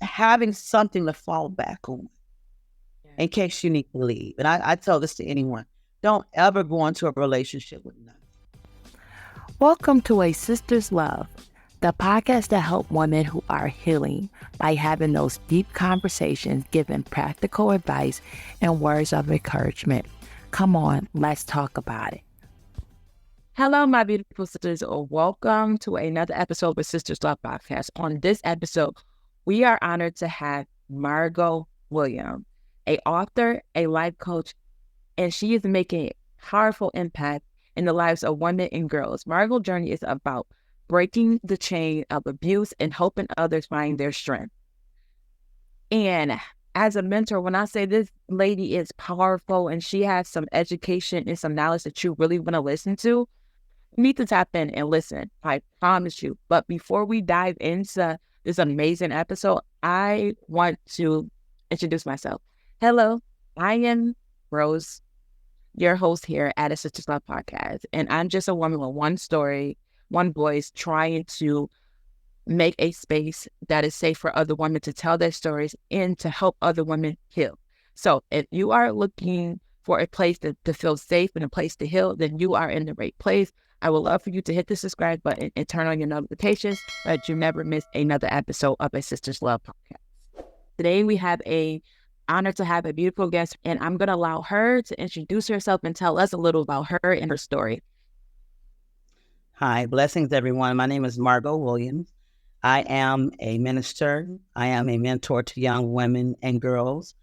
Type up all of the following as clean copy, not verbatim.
having something to fall back on in case you need to leave. And I tell this to anyone: don't ever go into a relationship with none. Welcome to A Sister's Love, the podcast that helps women who are healing by having those deep conversations, giving practical advice and words of encouragement. Come on, let's talk about it. Hello, my beautiful sisters. Welcome to another episode of Sisters Love Podcast. On this episode, we are honored to have Margo Williams, an author, a life coach, and she is making a powerful impact in the lives of women and girls. Margo's journey is about breaking the chain of abuse and helping others find their strength. And as a mentor, when I say this lady is powerful and she has some education and some knowledge that you really want to listen to, you need to tap in and listen. I promise you. But before we dive into this amazing episode, I want to introduce myself. Hello, I am Rose, your host here at a Sisters Love Podcast. And I'm just a woman with one story, one voice, trying to make a space that is safe for other women to tell their stories and to help other women heal. So if you are looking for a place to feel safe and a place to heal, then you are in the right place. I would love for you to hit the subscribe button and turn on your notifications so that you never miss another episode of a Sisters Love Podcast. Today we have a honor to have a beautiful guest, and I'm going to allow her to introduce herself and tell us a little about her and her story. Hi, blessings, everyone. My name is Margo Williams. I am a minister. I am a mentor to young women and girls.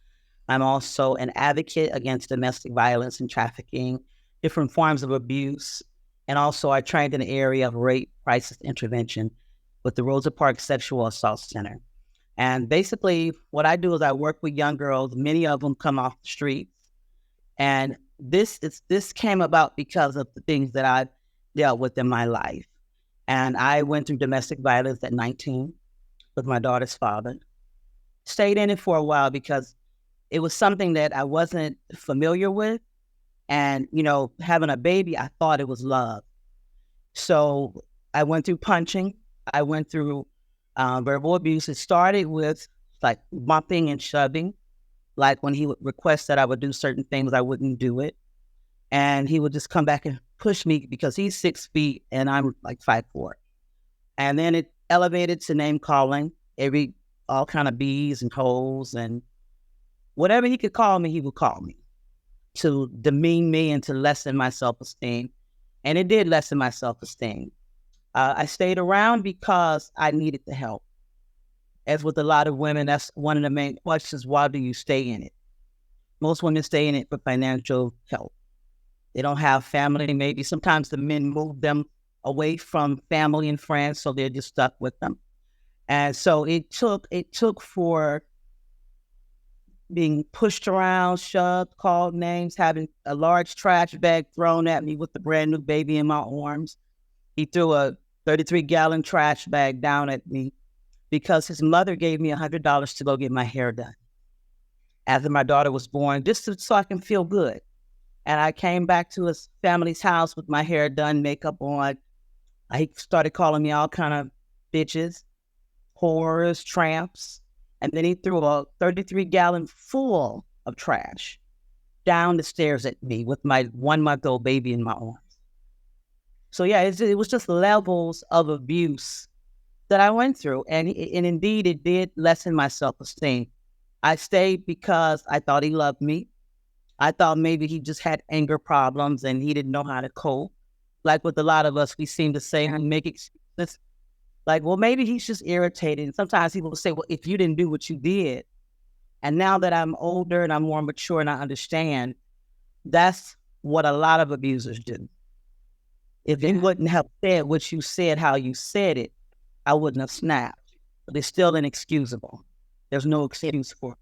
I'm also an advocate against domestic violence and trafficking, different forms of abuse. And also I trained in the area of rape crisis intervention with the Rosa Parks Sexual Assault Center. And basically what I do is I work with young girls. Many of them come off the streets. And this came about because of the things that I've dealt with in my life. And I went through domestic violence at 19 with my daughter's father. Stayed in it for a while because it was something that I wasn't familiar with. And, having a baby, I thought it was love. So I went through punching. I went through verbal abuse. It started with like bumping and shoving. Like when he would request that I would do certain things, I wouldn't do it. And he would just come back and push me because he's 6 feet and I'm like 5'4". And then it elevated to name calling, all kind of bees and hoes and whatever he could call me, he would call me to demean me and to lessen my self-esteem. And it did lessen my self-esteem. I stayed around because I needed the help. As with a lot of women, that's one of the main questions: why do you stay in it? Most women stay in it for financial help. They don't have family. Maybe sometimes the men move them away from family and friends, so they're just stuck with them. And so it took for being pushed around, shoved, called names, having a large trash bag thrown at me with the brand new baby in my arms. He threw a 33-gallon trash bag down at me because his mother gave me $100 to go get my hair done after my daughter was born, just so I can feel good. And I came back to his family's house with my hair done, makeup on. He started calling me all kind of bitches, whores, tramps. And then he threw a 33-gallon full of trash down the stairs at me with my 1-month-old baby in my arms. So yeah, it was just levels of abuse that I went through. And indeed, it did lessen my self-esteem. I stayed because I thought he loved me. I thought maybe he just had anger problems and he didn't know how to cope. Like with a lot of us, we seem to say and make excuses. Like, well, maybe he's just irritated. And sometimes people will say, well, if you didn't do what you did. And now that I'm older and I'm more mature and I understand, that's what a lot of abusers do. If you wouldn't have said what you said, how you said it, I wouldn't have snapped. But it's still inexcusable. There's no excuse for it.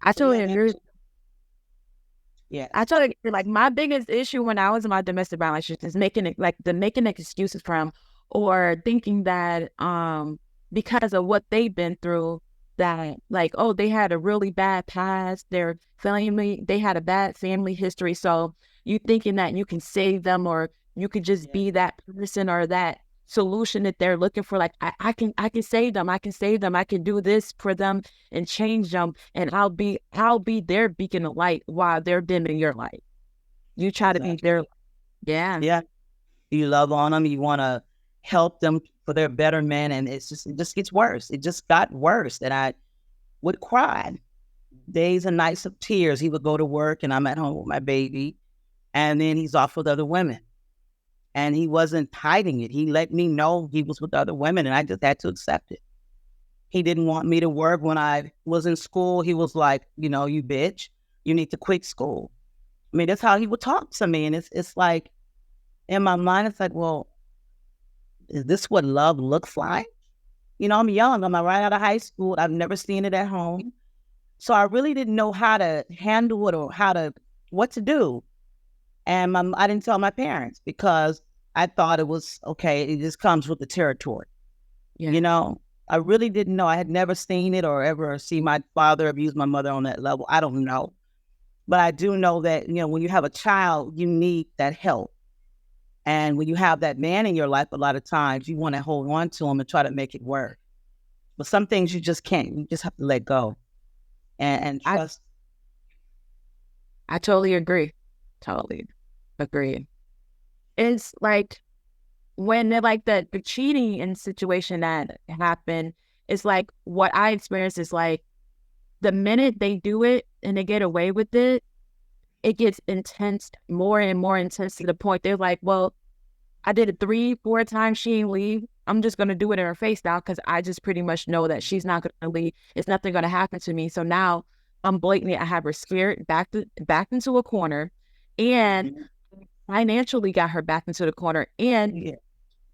I totally agree. Yeah. I totally agree. Like my biggest issue when I was in my domestic violence is making excuses from or thinking that because of what they've been through, that like, oh, they had a really bad past, their family, they had a bad family history. So you thinking that you can save them or you could just be that person or that solution that they're looking for. Like, I can save them. I can save them. I can do this for them and change them. And I'll be their beacon of light while they're dimming your light. You try to be their, Yeah. You love on them. You want to help them for their betterment. And it just gets worse. It just got worse. And I would cry days and nights of tears. He would go to work and I'm at home with my baby. And then he's off with other women. And he wasn't hiding it. He let me know he was with other women, and I just had to accept it. He didn't want me to work when I was in school. He was like, you bitch, you need to quit school. I mean, that's how he would talk to me. And it's like, in my mind, it's like, well, is this what love looks like? I'm young. I'm right out of high school. I've never seen it at home. So I really didn't know how to handle it or what to do. And I didn't tell my parents because I thought it was, okay, it just comes with the territory. Yeah. I really didn't know. I had never seen it or ever seen my father abuse my mother on that level. I don't know. But I do know that, when you have a child, you need that help. And when you have that man in your life, a lot of times you want to hold on to him and try to make it work. But some things you just can't. You just have to let go and trust. I totally agree. Totally agree. It's like when they're like the cheating in situation that happened, it's like what I experienced is like the minute they do it and they get away with it, it gets intense, more and more intense to the point they're like, well, I did it 3-4 times. She ain't leave. I'm just going to do it in her face now because I just pretty much know that she's not going to leave. It's nothing going to happen to me. So now I'm blatantly, I have her scared, backed into a corner, and financially got her back into the corner. And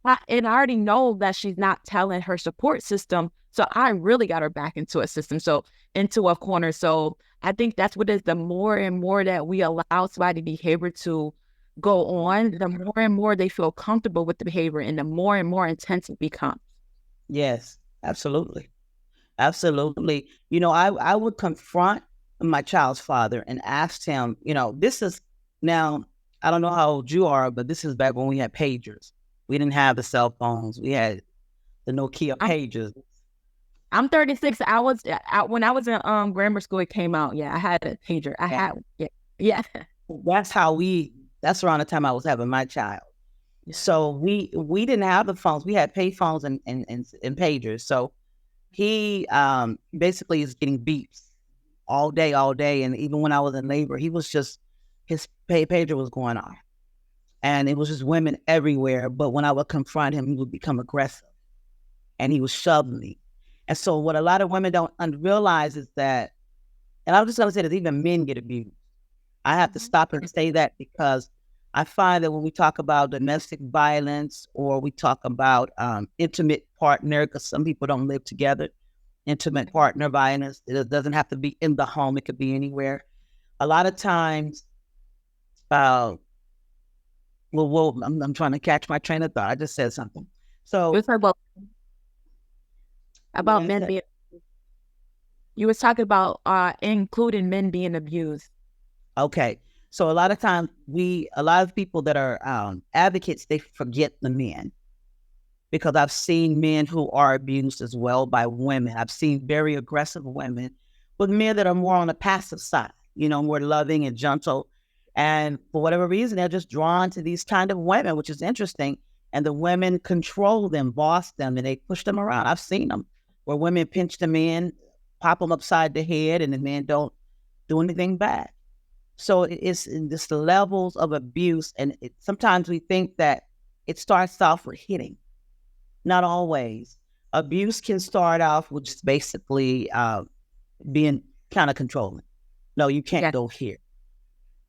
I already know that she's not telling her support system. So I really got her back into a system, so into a corner. So I think that's what it is. The more and more that we allow somebody behavior to go on, the more and more they feel comfortable with the behavior and the more and more intense it becomes. Yes, absolutely. Absolutely. I would confront my child's father and ask him, this is now, I don't know how old you are, but this is back when we had pagers. We didn't have the cell phones. We had the Nokia pagers. I'm 36. When I was in grammar school, it came out. Yeah, I had a pager. Yeah. That's around the time I was having my child. So we didn't have the phones. We had pay phones and pagers. So he basically is getting beeps all day. And even when I was in labor, he was just, his pager was going off. And it was just women everywhere. But when I would confront him, he would become aggressive. And he would shove me. And so what a lot of women don't realize is that, and I'm just going to say that even men get abused. I have to stop and say that because I find that when we talk about domestic violence or we talk about intimate partner, because some people don't live together, intimate partner violence, it doesn't have to be in the home. It could be anywhere. A lot of times, I'm trying to catch my train of thought. I just said something. So it's about men being. You was talking about including men being abused. Okay. So a lot of times a lot of people that are advocates, they forget the men, because I've seen men who are abused as well by women. I've seen very aggressive women with men that are more on the passive side, more loving and gentle. And for whatever reason, they're just drawn to these kind of women, which is interesting. And the women control them, boss them, and they push them around. I've seen them where women pinch the men, pop them upside the head, and the men don't do anything bad. So it's the levels of abuse. And sometimes we think that it starts off with hitting. Not always. Abuse can start off with just basically being kind of controlling. No, you can't go here.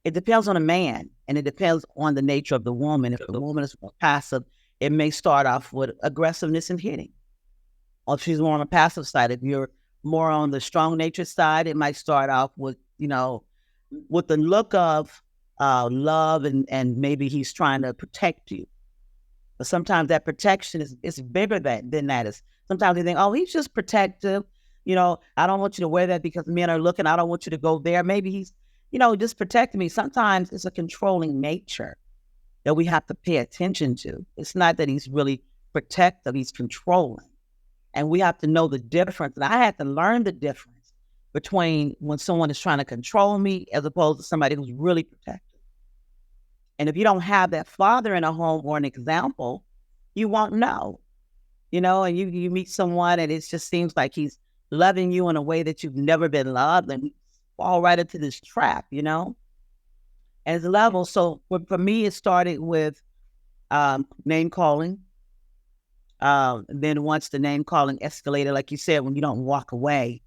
It depends on the man, and it depends on the nature of the woman. If the woman is more passive, it may start off with aggressiveness and hitting. Or if she's more on the passive side, if you're more on the strong nature side, it might start off with, with the look of love and maybe he's trying to protect you. But sometimes that protection is bigger than that. Is sometimes you think, oh, he's just protective. I don't want you to wear that because men are looking. I don't want you to go there. Maybe he's, just protecting me. Sometimes it's a controlling nature that we have to pay attention to. It's not that he's really protective, he's controlling. And we have to know the difference. And I had to learn the difference between when someone is trying to control me as opposed to somebody who's really protective. And if you don't have that father in a home or an example, you won't know, and you meet someone and it just seems like he's loving you in a way that you've never been loved, and you fall right into this trap, as a level. So for me, it started with name calling. Then once the name calling escalated, like you said, when you don't walk away,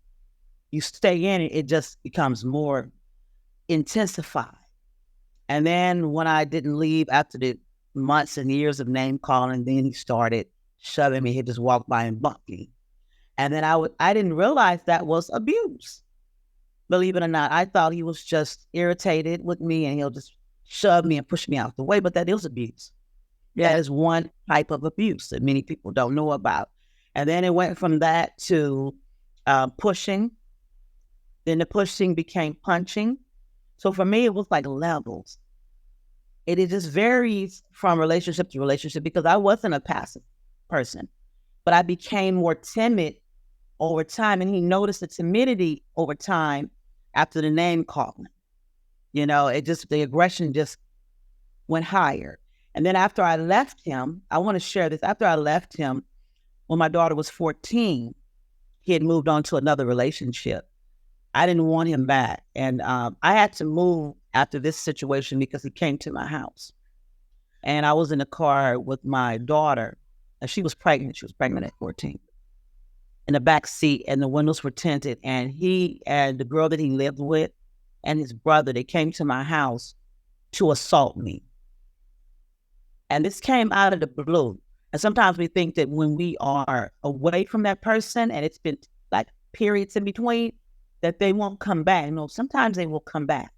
you stay in it, it just becomes more intensified. And then when I didn't leave after the months and years of name calling, then he started shoving me. He'd just walk by and bump me. And then I didn't realize that was abuse. Believe it or not, I thought he was just irritated with me and he'll just shove me and push me out the way, but that is abuse. That is one type of abuse that many people don't know about. And then it went from that to pushing. Then the pushing became punching. So for me, it was like levels. It just varies from relationship to relationship because I wasn't a passive person, but I became more timid over time. And he noticed the timidity over time after the name calling. The aggression just went higher. And then after I left him, I want to share this. After I left him, when my daughter was 14, he had moved on to another relationship. I didn't want him back. And I had to move after this situation because he came to my house. And I was in the car with my daughter, and she was pregnant. She was pregnant at 14. In the back seat, and the windows were tinted. And he and the girl that he lived with and his brother, they came to my house to assault me. And this came out of the blue. And sometimes we think that when we are away from that person and it's been like periods in between, that they won't come back. No, sometimes they will come back.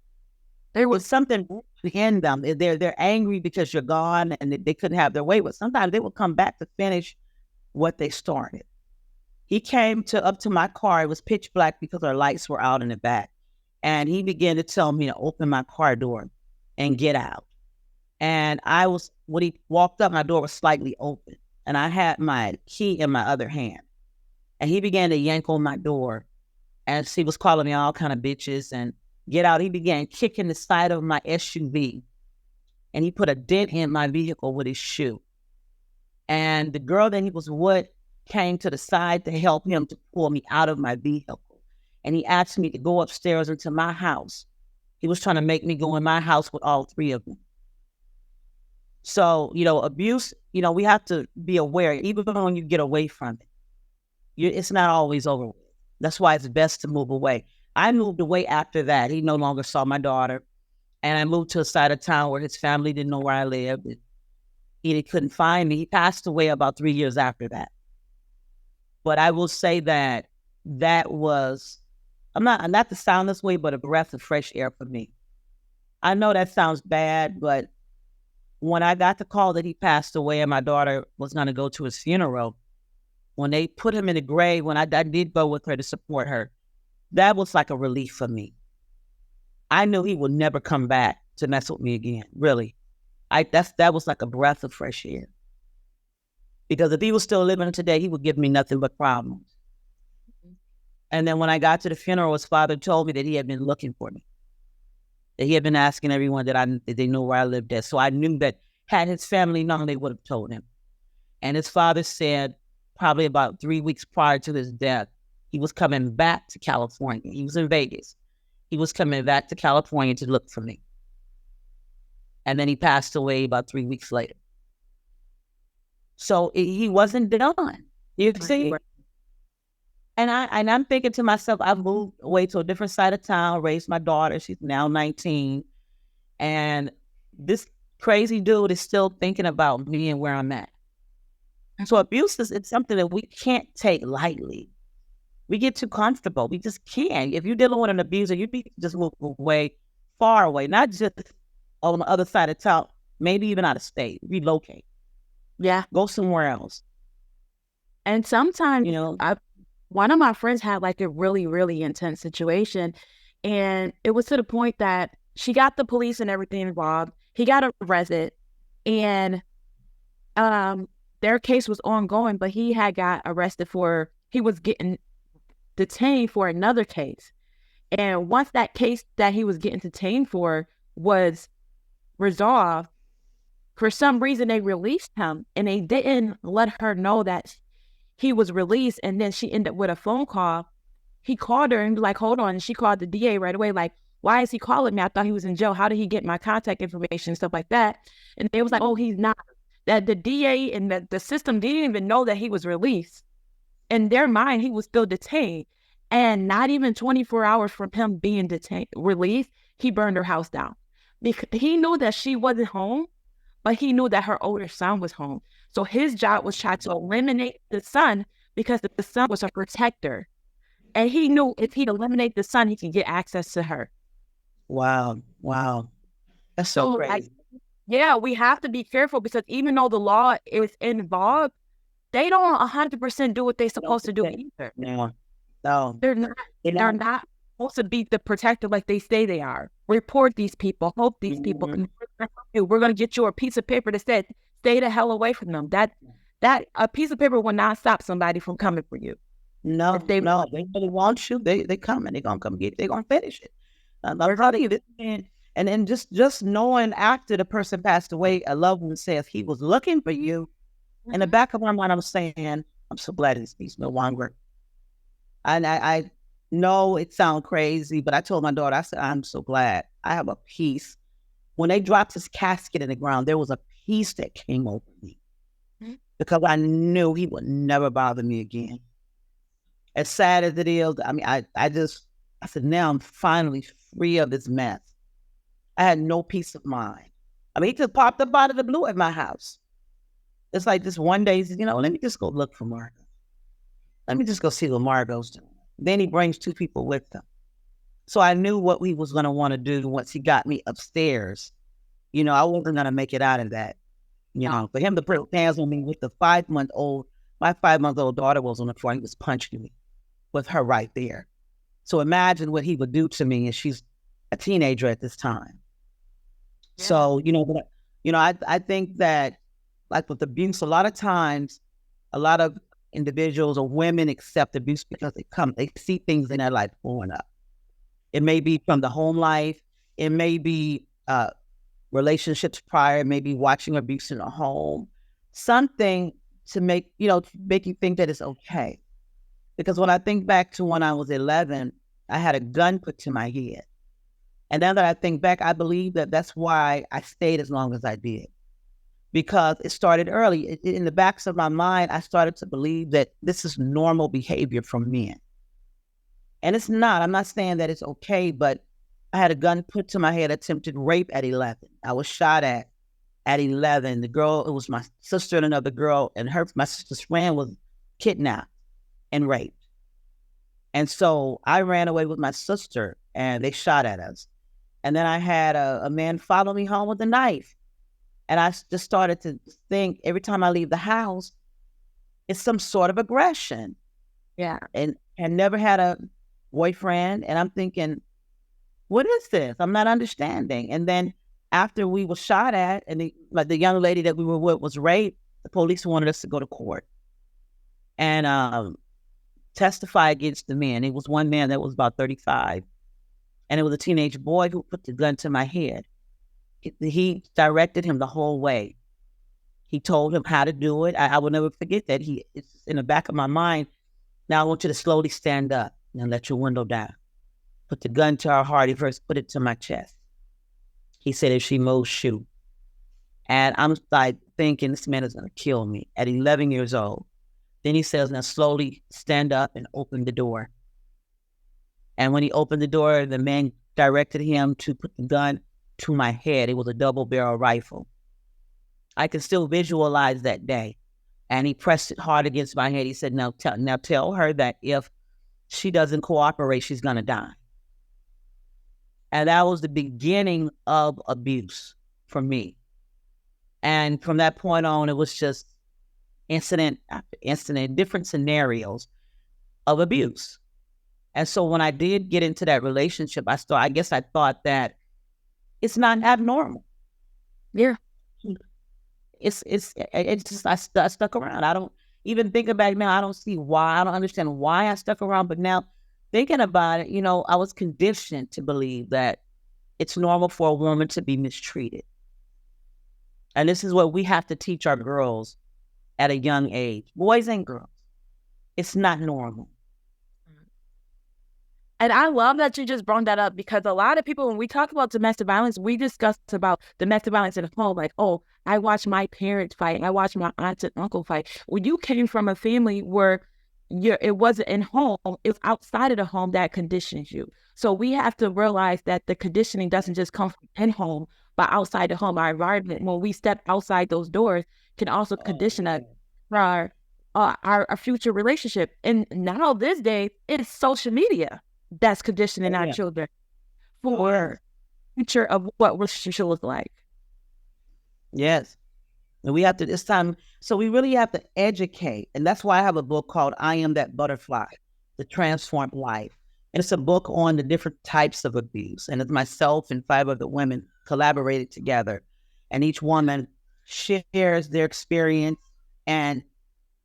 There was something in them. They're angry because you're gone and they couldn't have their way. But sometimes they will come back to finish what they started. He came up to my car. It was pitch black because our lights were out in the back. And he began to tell me to open my car door and get out. And when he walked up, my door was slightly open and I had my key in my other hand. And he began to yank on my door and he was calling me all kind of bitches and get out. He began kicking the side of my SUV and he put a dent in my vehicle with his shoe. And the girl that he was with came to the side to help him to pull me out of my vehicle. And he asked me to go upstairs into my house. He was trying to make me go in my house with all three of them. So, abuse, we have to be aware, even when you get away from it, it's not always over with. That's why it's best to move away. I moved away after that. He no longer saw my daughter. And I moved to a side of town where his family didn't know where I lived. He couldn't find me. He passed away about 3 years after that. But I will say that was, I'm not to sound this way, but a breath of fresh air for me. I know that sounds bad, but when I got the call that he passed away and my daughter was going to go to his funeral, when they put him in the grave, when I did go with her to support her, that was like a relief for me. I knew he would never come back to mess with me again, really. That was like a breath of fresh air. Because if he was still living today, he would give me nothing but problems. And then when I got to the funeral, his father told me that he had been looking for me. That he had been asking everyone that they knew where I lived at. So I knew that had his family known, they would have told him. And his father said probably about 3 weeks prior to his death, he was coming back to California. He was in Vegas. He was coming back to California to look for me. And then he passed away about 3 weeks later. So he wasn't done. You see? And I'm thinking to myself, I've moved away to a different side of town, raised my daughter. She's now 19. And this crazy dude is still thinking about me and where I'm at. And so abuse it's something that we can't take lightly. We get too comfortable. We just can't. If you're dealing with an abuser, you need to just move away, far away, not just on the other side of town, maybe even out of state, relocate. Yeah. Go somewhere else. And sometimes, one of my friends had like a really, really intense situation. And it was to the point that she got the police and everything involved. He got arrested. And their case was ongoing, but he had got arrested he was getting detained for another case. And once that case that he was getting detained for was resolved, for some reason they released him, and they didn't let her know that he was released. And then she ended up with a phone call. He called her and be like, hold on. And she called the DA right away, like, why is he calling me? I thought he was in jail. How did he get my contact information and stuff like that? And they was like, oh, he's not. That the DA and the system didn't even know that he was released. In their mind, he was still detained. And not even 24 hours from him being released, he burned her house down. Because he knew that she wasn't home, but he knew that her older son was home. So his job was trying to eliminate the son because the son was a protector. And he knew if he'd eliminate the son, he could get access to her. Wow. That's so crazy. Yeah, we have to be careful, because even though the law is involved, they don't 100% do what they're supposed to do either. No. They're not supposed to be the protector like they say they are. Report these people, help these people. We're going to get you a piece of paper that says, stay the hell away from them. That a piece of paper will not stop somebody from coming for you. No, they really want you. They coming. They're going to come get you. They're going to finish it. I'm telling you this, man. And then just knowing after the person passed away, a loved one says he was looking for you. In the back of my mind, I'm saying, I'm so glad he's no longer. And I know it sounds crazy, but I told my daughter, I said, I'm so glad. I have a peace. When they dropped his casket in the ground, there was a peace that came over me, because I knew he would never bother me again. As sad as it is, I mean, I said, now I'm finally free of this mess. I had no peace of mind. I mean, he just popped up out of the blue at my house. It's like this one day, he says, let me just go look for Margo. Let me just go see what Margo's doing. Then he brings two people with him. So I knew what he was going to want to do once he got me upstairs. I wasn't going to make it out of that. For him to put hands on me with the 5-month-old, my 5-month-old daughter was on the floor. He was punching me with her right there. So imagine what he would do to me, and she's a teenager at this time. Yeah. So, I think that, like with abuse, a lot of times, a lot of individuals or women accept abuse because they see things in their life growing up. It may be from the home life. It may be relationships prior. It may be watching abuse in a home. Something to make you think that it's okay. Because when I think back to when I was 11, I had a gun put to my head. And now that I think back, I believe that that's why I stayed as long as I did. Because it started early. In the backs of my mind, I started to believe that this is normal behavior from men. And it's not. I'm not saying that it's okay, but I had a gun put to my head, attempted rape at 11. I was shot at 11. The girl, it was my sister and another girl, and my sister's friend was kidnapped and raped. And so I ran away with my sister, and they shot at us. And then I had a man follow me home with a knife. And I just started to think, every time I leave the house, it's some sort of aggression. Yeah. And never had a boyfriend. And I'm thinking, what is this? I'm not understanding. And then after we were shot at, and the young lady that we were with was raped, the police wanted us to go to court and testify against the man. It was one man that was about 35. And it was a teenage boy who put the gun to my head. He directed him the whole way. He told him how to do it. I will never forget that. It's in the back of my mind. Now I want you to slowly stand up and let your window down. Put the gun to her heart. He first put it to my chest. He said, if she moves, shoot. And I'm like thinking, this man is going to kill me at 11 years old. Then he says, now slowly stand up and open the door. And when he opened the door, the man directed him to put the gun to my head. It was a double-barrel rifle. I can still visualize that day. And he pressed it hard against my head. He said, now tell her that if she doesn't cooperate, she's going to die. And that was the beginning of abuse for me. And from that point on, it was just incident after incident, different scenarios of abuse. And so when I did get into that relationship, I guess I thought that it's not abnormal. Yeah. it's just I stuck around. I don't even thinking back now. I don't see why. I don't understand why I stuck around. But now thinking about it, I was conditioned to believe that it's normal for a woman to be mistreated, and this is what we have to teach our girls at a young age, boys and girls. It's not normal. And I love that you just brought that up, because a lot of people, when we talk about domestic violence, we discuss about domestic violence in the home. Like, oh, I watched my parents fight. I watched my aunt and uncle fight. When you came from a family where it wasn't in home, it was outside of the home that conditions you. So we have to realize that the conditioning doesn't just come from in home, but outside the home. Our environment, when we step outside those doors, can also condition us for our future relationship. And now this day, it's social media that's conditioning our children for future of what relationship should look like. Yes. And we have to this time. So we really have to educate. And that's why I have a book called I Am That Butterfly, The Transformed Life. And it's a book on the different types of abuse. And it's myself and 5 other women collaborated together. And each woman shares their experience and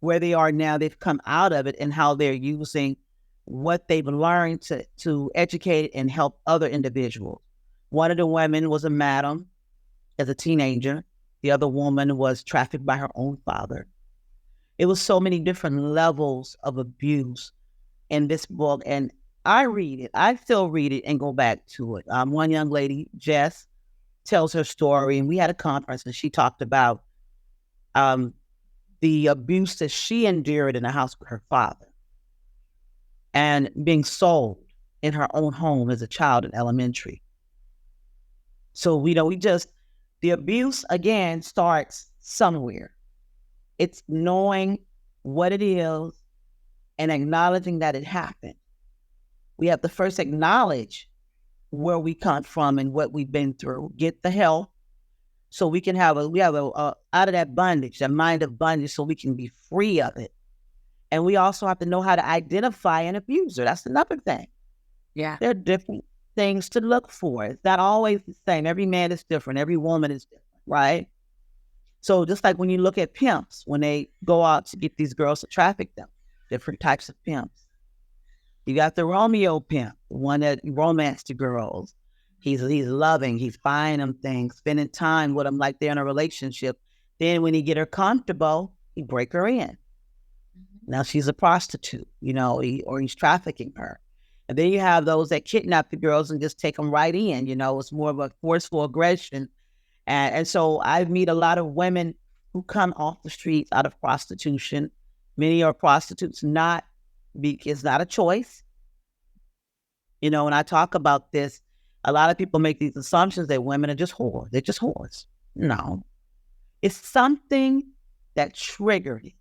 where they are now. They've come out of it and how they're using what they've learned to educate and help other individuals. One of the women was a madam as a teenager. The other woman was trafficked by her own father. It was so many different levels of abuse in this book. And I read it. I still read it and go back to it. One young lady, Jess, tells her story. And we had a conference and she talked about the abuse that she endured in the house with her father, and being sold in her own home as a child in elementary. So the abuse again starts somewhere. It's knowing what it is and acknowledging that it happened. We have to first acknowledge where we come from and what we've been through. Get the help so we can have out of that bondage, that mind of bondage, so we can be free of it. And we also have to know how to identify an abuser. That's another thing. Yeah. There are different things to look for. It's not always the same. Every man is different. Every woman is different, right? So just like when you look at pimps, when they go out to get these girls to traffic them, different types of pimps. You got the Romeo pimp, the one that romanced the girls. He's loving. He's buying them things, spending time with them like they're in a relationship. Then when he get her comfortable, he break her in. Now she's a prostitute, or he's trafficking her. And then you have those that kidnap the girls and just take them right in. It's more of a forceful aggression. And so I meet a lot of women who come off the streets out of prostitution. Many are prostitutes, it's not a choice. When I talk about this, a lot of people make these assumptions that women are just whores. They're just whores. No. It's something that triggered it.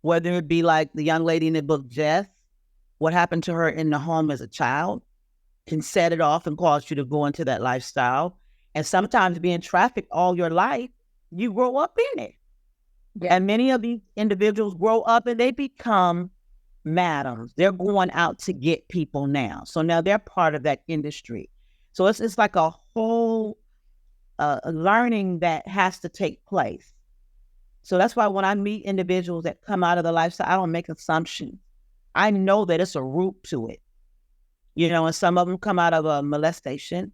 Whether it be like the young lady in the book, Jess, what happened to her in the home as a child can set it off and cause you to go into that lifestyle. And sometimes being trafficked all your life, you grow up in it. Yeah. And many of these individuals grow up and they become madams. They're going out to get people now. So now they're part of that industry. So it's like a whole learning that has to take place. So that's why when I meet individuals that come out of the lifestyle, I don't make assumptions. I know that it's a root to it. And some of them come out of a molestation.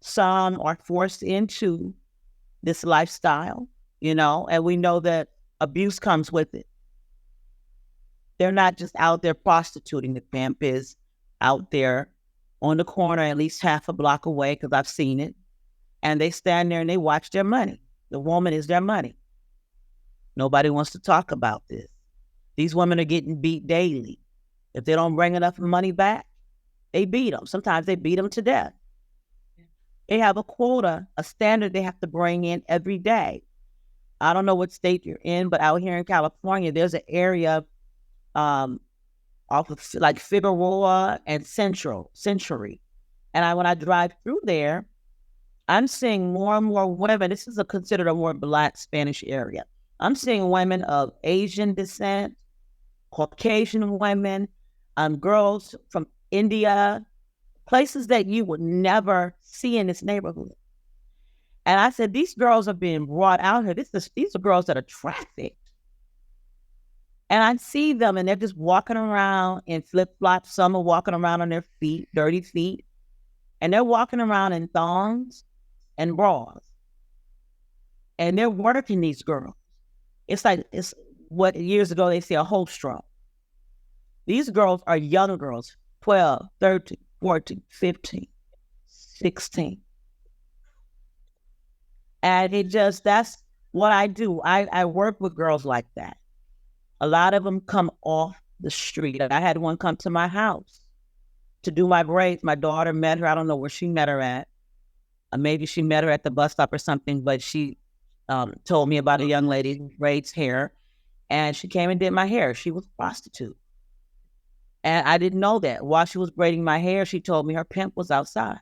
Some are forced into this lifestyle, and we know that abuse comes with it. They're not just out there prostituting. The pimp is out there on the corner, at least half a block away, because I've seen it. And they stand there and they watch their money. The woman is their money. Nobody wants to talk about this. These women are getting beat daily. If they don't bring enough money back, they beat them. Sometimes they beat them to death. They have a quota, a standard they have to bring in every day. I don't know what state you're in, but out here in California, there's an area off of like Figueroa and Century. And when I drive through there, I'm seeing more and more women. This is considered a more Black Spanish area. I'm seeing women of Asian descent, Caucasian women, girls from India, places that you would never see in this neighborhood. And I said, these girls are being brought out here. These are girls that are trafficked. And I see them and they're just walking around in flip-flops. Some are walking around on their feet, dirty feet. And they're walking around in thongs and bras. And they're working these girls. It's what years ago they say a whole straw. These girls are young girls, 12, 13, 14, 15, 16. And that's what I do. I work with girls like that. A lot of them come off the street. I had one come to my house to do my braids. My daughter met her. I don't know where she met her at. Maybe she met her at the bus stop or something, but she told me about a young lady who braids hair, and she came and did my hair. She was a prostitute. And I didn't know that. While she was braiding my hair, she told me her pimp was outside.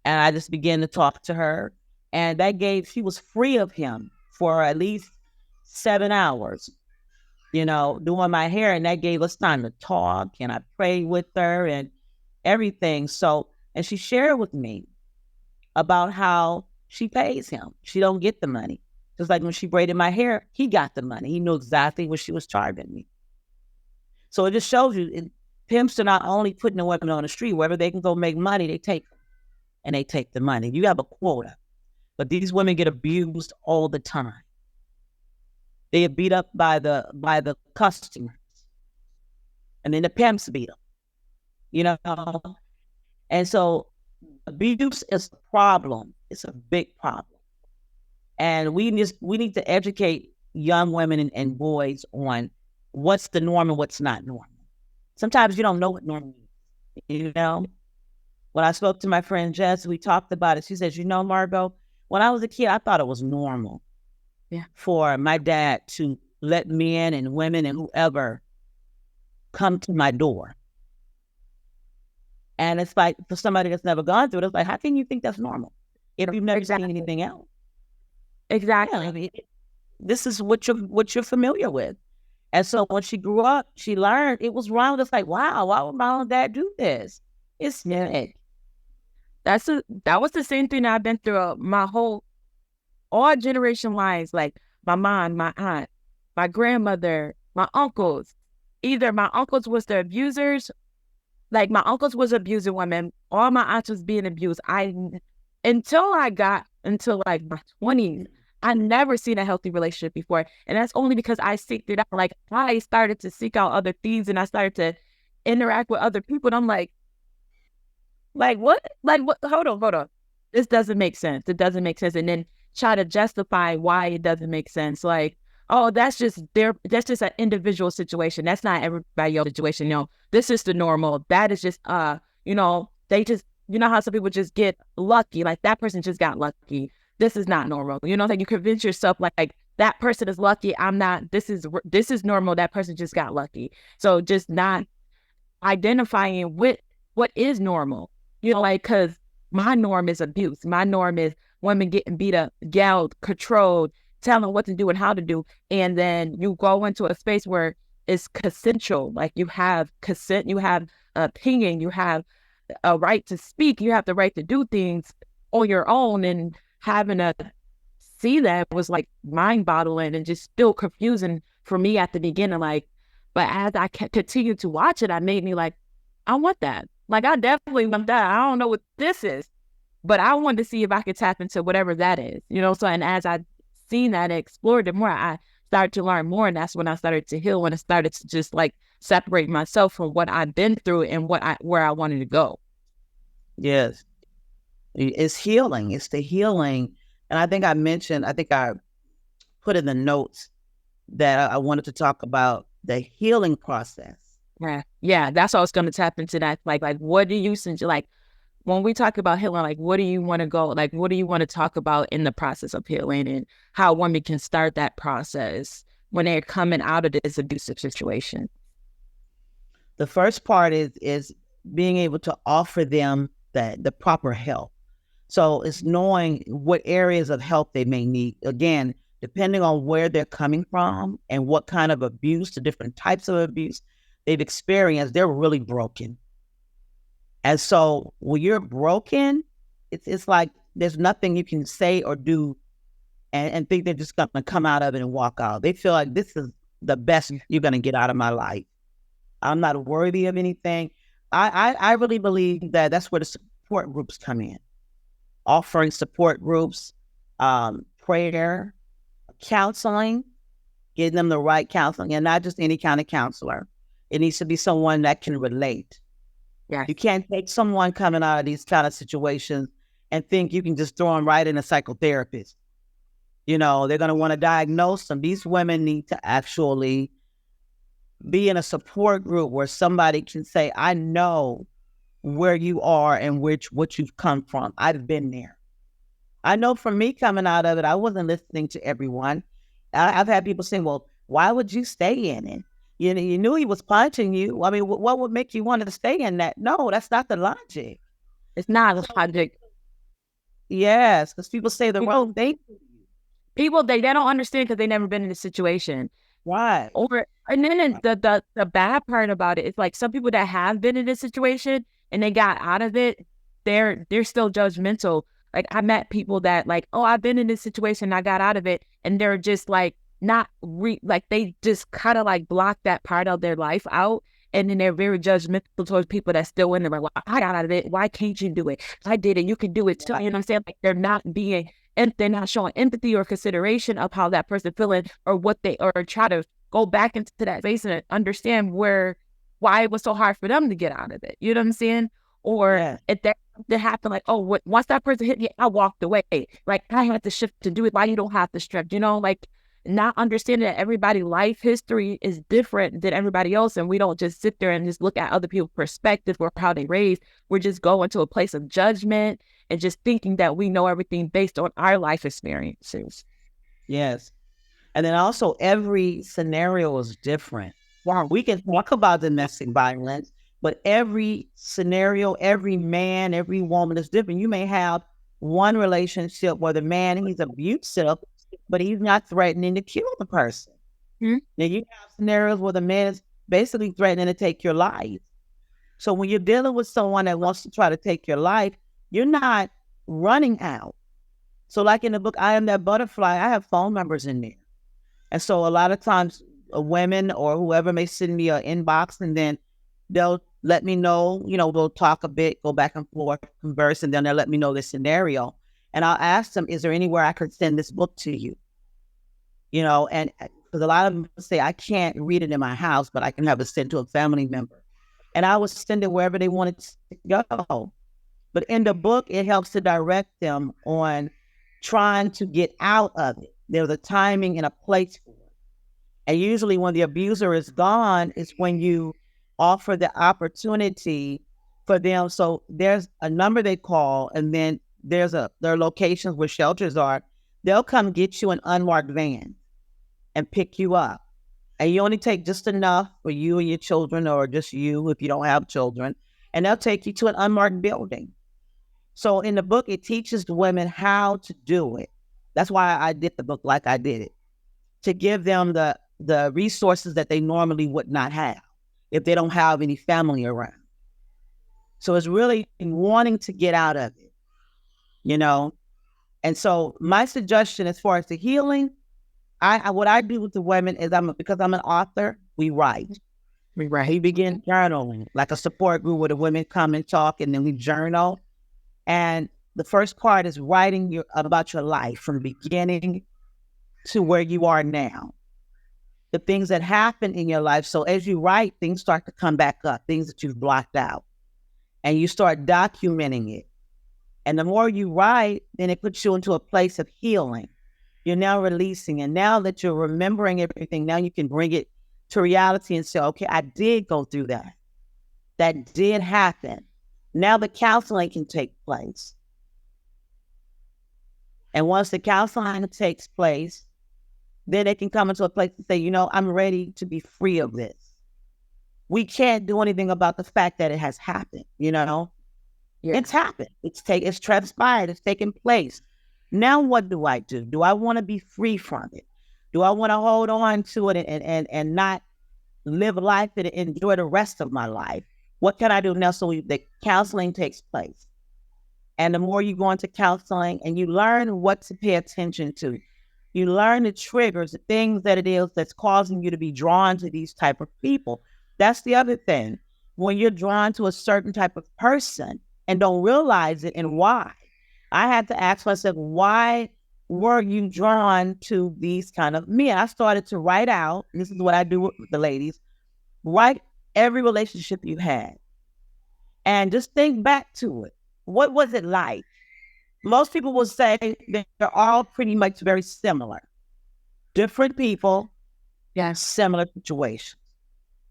And I just began to talk to her, and she was free of him for at least 7 hours, doing my hair. And that gave us time to talk, and I prayed with her and everything. So, and she shared with me about how she pays him. She don't get the money. Just like when she braided my hair, he got the money. He knew exactly what she was charging me. So it just shows you, pimps are not only putting the women on the street. Wherever they can go make money, they take them. And they take the money. You have a quota. But these women get abused all the time. They get beat up by the customers. And then the pimps beat them. And so abuse is a problem. It's a big problem. And we need to educate young women and boys on what's the norm and what's not normal. Sometimes you don't know what normal is. When I spoke to my friend Jess, we talked about it. She says, Margo, when I was a kid, I thought it was normal for my dad to let men and women and whoever come to my door. And it's like, for somebody that's never gone through it, it's like, how can you think that's normal if you've never seen anything else? Exactly. Yeah, I mean, this is what you're familiar with. And so when she grew up, she learned it was wrong. It's like, wow, why would my own dad do this? It's sick. That was the same thing I've been through my all generation wise, like my mom, my aunt, my grandmother, my uncles. Either my uncles was the abusers, like my uncles was abusing women, or my aunts was being abused. Until I got into like my 20s, I never seen a healthy relationship before. And that's only because I seeked it out. Like I started to seek out other things and I started to interact with other people. And I'm like what? Like what? Hold on. This doesn't make sense. It doesn't make sense. And then try to justify why it doesn't make sense. Like, oh, that's just an individual situation. That's not everybody else's situation. This is the normal. That is just they just, how some people just get lucky. Like that person just got lucky. This is not normal. Like you convince yourself like that person is lucky. I'm not. This is normal. That person just got lucky. So just not identifying with what is normal. Because my norm is abuse. My norm is women getting beat up, yelled, controlled, telling what to do and how to do. And then you go into a space where it's consensual. Like you have consent, you have opinion, you have a right to speak, you have the right to do things on your own. And having to see that was like mind-boggling and just still confusing for me at the beginning. Like, but as I continued to watch it, I made me like, I want that. Like, I definitely want that. I don't know what this is, but I wanted to see if I could tap into whatever that is, So, and as I seen that and explored it more, I started to learn more. And that's when I started to heal, when I started to just like separate myself from what I've been through and where I wanted to go. Yes. It's healing. It's the healing. And I think I put in the notes that I wanted to talk about the healing process. Yeah. That's what I was going to tap into that. Like, what do you like when we talk about healing? Like, what do you want to go? Like, what do you want to talk about in the process of healing and how women can start that process when they're coming out of this abusive situation? The first part is being able to offer them the proper help. So it's knowing what areas of help they may need. Again, depending on where they're coming from and what kind of abuse, the different types of abuse they've experienced, they're really broken. And so when you're broken, it's like there's nothing you can say or do and think they're just going to come out of it and walk out. They feel like this is the best you're going to get out of my life. I'm not worthy of anything. I really believe that that's where the support groups come in. Offering support groups, prayer, counseling, getting them the right counseling, and not just any kind of counselor. It needs to be someone that can relate. Yeah. You can't take someone coming out of these kind of situations and think you can just throw them right in a psychotherapist. You know, they're going to want to diagnose them. These women need to actually be in a support group where somebody can say, I know where you are and what you've come from. I've been there. I know from me coming out of it, I wasn't listening to everyone. I've had people say, well, why would you stay in it? You knew he was punching you. I mean, what would make you want to stay in that? No, that's not the logic. It's not the logic. Yes, because people say the wrong thing. People, they don't understand because they never been in a situation. Right. And then the bad part about it is like some people that have been in this situation and they got out of it, they're still judgmental. Like I met people that like, oh, I've been in this situation, I got out of it, and they're just like like they just kind of like block that part of their life out, and then they're very judgmental towards people that's still in there. Like, well, I got out of it, why can't you do it? I did it, you can do it too. You know what I'm saying? Like they're not being, and they're not showing empathy or consideration of how that person feeling or what they, or try to go back into that space and understand why it was so hard for them to get out of it. You know what I'm saying? Or if that happened, like, oh, once that person hit me, I walked away. Like I had to shift to do it. Why you don't have to strip? You know, like not understanding that everybody's life history is different than everybody else, and we don't just sit there and just look at other people's perspective or how they raised. We're just going to a place of judgment and just thinking that we know everything based on our life experiences. Yes. And then also every scenario is different. Wow, we can talk about domestic violence, but every scenario, every man, every woman is different. You may have one relationship where the man, he's abusive, but he's not threatening to kill the person. Mm-hmm. Now you have scenarios where the man is basically threatening to take your life. So when you're dealing with someone that wants to try to take your life, you're not running out. So like in the book, I Am That Butterfly, I have phone numbers in there. And so a lot of times women or whoever may send me an inbox, and then they'll let me know, they'll talk a bit, go back and forth, converse, and then they'll let me know the scenario. And I'll ask them, is there anywhere I could send this book to you? And because a lot of them say, I can't read it in my house, but I can have it sent to a family member. And I would send it wherever they wanted to go. But in the book, it helps to direct them on trying to get out of it. There's a timing and a place for it. And usually when the abuser is gone is when you offer the opportunity for them. So there's a number they call, and then there are locations where shelters are. They'll come get you an unmarked van and pick you up. And you only take just enough for you and your children, or just you if you don't have children. And they'll take you to an unmarked building. So in the book, it teaches the women how to do it. That's why I did the book like I did it, to give them the resources that they normally would not have if they don't have any family around. So it's really wanting to get out of it, And so my suggestion as far as the healing, what I do with the women is because I'm an author, we write. We begin journaling, like a support group where the women come and talk, and then we journal. And the first part is writing about your life from the beginning to where you are now. The things that happen in your life. So as you write, things start to come back up, things that you've blocked out. And you start documenting it. And the more you write, then it puts you into a place of healing. You're now releasing. And now that you're remembering everything, now you can bring it to reality and say, okay, I did go through that. That did happen. Now the counseling can take place. And once the counseling takes place, then they can come into a place to say, I'm ready to be free of this. We can't do anything about the fact that it has happened, Yeah. It's happened. It's transpired. It's taken place. Now what do I do? Do I want to be free from it? Do I want to hold on to it and not live life and enjoy the rest of my life? What can I do now? So the counseling takes place. And the more you go into counseling and you learn what to pay attention to, you learn the triggers, the things that it is that's causing you to be drawn to these type of people. That's the other thing. When you're drawn to a certain type of person and don't realize it and why. I had to ask myself, why were you drawn to these kind of men? I started to write out, this is what I do with the ladies, write every relationship you had and just think back to it. What was it like? Most people will say that they're all pretty much very similar. Different people, similar situations.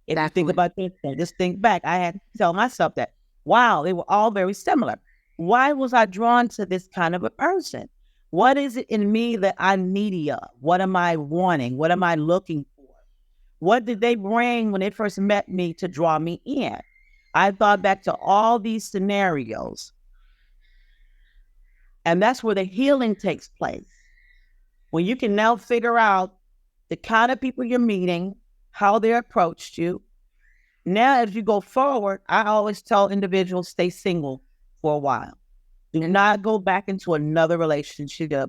If you think about this, just think back. I had to tell myself that, wow, they were all very similar. Why was I drawn to this kind of a person? What is it in me that I'm needy of? What am I wanting? What am I looking for? What did they bring when they first met me to draw me in? I thought back to all these scenarios. And that's where the healing takes place. When you can now figure out the kind of people you're meeting, how they approached you. Now, as you go forward, I always tell individuals, stay single for a while. Do not go back into another relationship.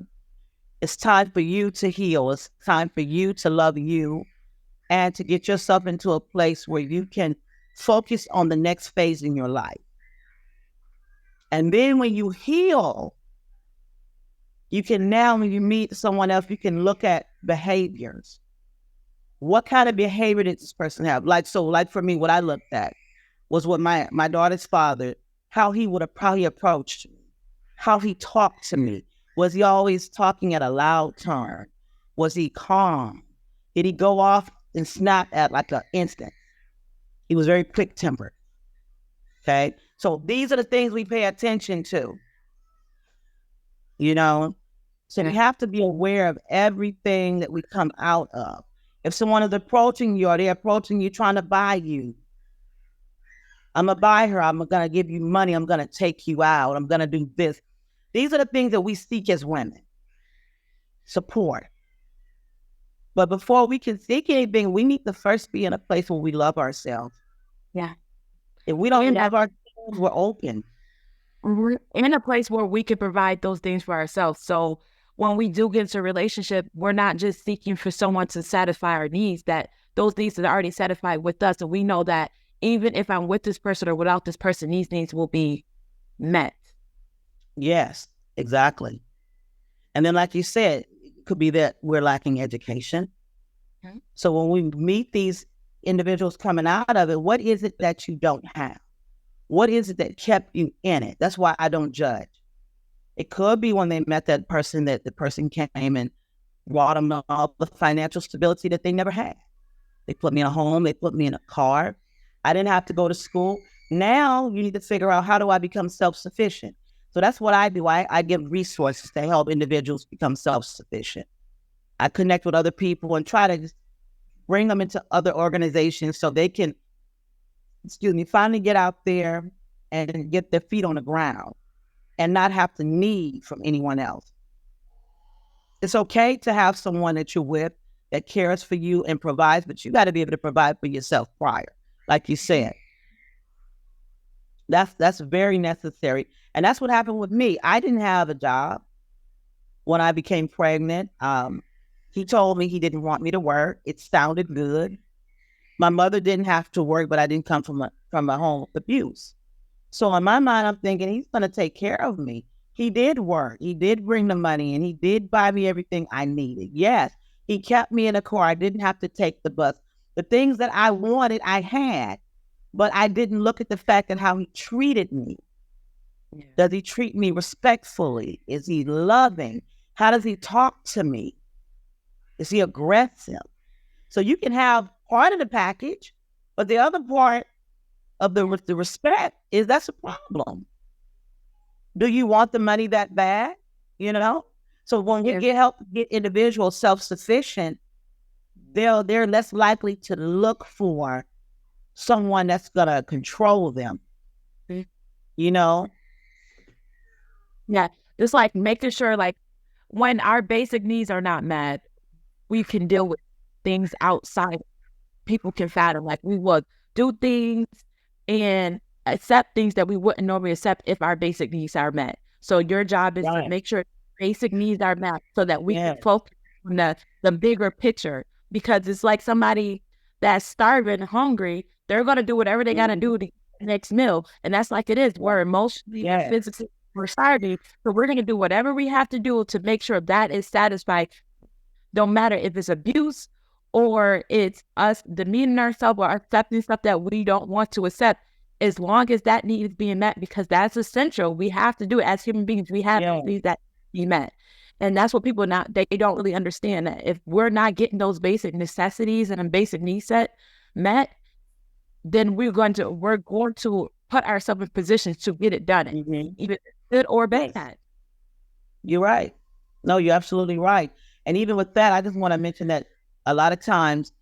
It's time for you to heal. It's time for you to love you and to get yourself into a place where you can focus on the next phase in your life. And then when you heal, you can now, when you meet someone else, you can look at behaviors. What kind of behavior did this person have? Like for me, what I looked at was what my daughter's father, how he approached me, how he talked to me. Was he always talking at a loud tone? Was he calm? Did he go off and snap at like an instant? He was very quick-tempered. Okay? So these are the things we pay attention to. You know? So we have to be aware of everything that we come out of. If someone is approaching you or they're approaching you trying to buy you, I'm going to buy her. I'm going to give you money. I'm going to take you out. I'm going to do this. These are the things that we seek as women. Support. But before we can seek anything, we need to first be in a place where we love ourselves. Yeah. If we don't love ourselves, we're open. We're in a place where we can provide those things for ourselves. So when we do get into a relationship, we're not just seeking for someone to satisfy our needs, that those needs are already satisfied with us. And we know that even if I'm with this person or without this person, these needs will be met. Yes, exactly. And then, like you said, it could be that we're lacking education. Okay. So when we meet these individuals coming out of it, what is it that you don't have? What is it that kept you in it? That's why I don't judge. It could be when they met that person that the person came and brought them all the financial stability that they never had. They put me in a home. They put me in a car. I didn't have to go to school. Now you need to figure out, how do I become self-sufficient? So that's what I do. I give resources to help individuals become self-sufficient. I connect with other people and try to just bring them into other organizations so they can, finally get out there and get their feet on the ground and not have to need from anyone else. It's okay to have someone that you're with that cares for you and provides, but you got to be able to provide for yourself prior, like you said. That's very necessary. And that's what happened with me. I didn't have a job when I became pregnant. He told me he didn't want me to work. It sounded good. My mother didn't have to work, but I didn't come from a home of abuse. So in my mind, I'm thinking he's going to take care of me. He did work. He did bring the money, and he did buy me everything I needed. Yes, he kept me in a car. I didn't have to take the bus. The things that I wanted, I had, but I didn't look at the fact that how he treated me. Yeah. Does he treat me respectfully? Is he loving? How does he talk to me? Is he aggressive? So you can have part of the package, but the other part of the respect is that's a problem. Do you want the money that bad? You know? So when you get individuals self-sufficient, they're less likely to look for someone that's gonna control them. Mm-hmm. You know? Yeah. Just like making sure, like, when our basic needs are not met, we can deal with things outside people can fathom. Like, we would do things and accept things that we wouldn't normally accept if our basic needs are met. So your job is to Right. make sure basic needs are met so that we Yeah. can focus on the bigger picture. Because it's like somebody that's starving, hungry, they're going to do whatever they got to do to get the next meal. And that's like it is. We're emotionally, Yeah. physically, we're starving. So we're going to do whatever we have to do to make sure that is satisfied. Don't matter if it's abuse or it's us demeaning ourselves or accepting stuff that we don't want to accept, as long as that need is being met, because that's essential. We have to do it as human beings. We have needs that be met. And that's what people they don't really understand, that if we're not getting those basic necessities and a basic needs met, then we're going to put ourselves in positions to get it done, either good or bad. You're right. No, you're absolutely right. And even with that, I just want to mention that a lot of times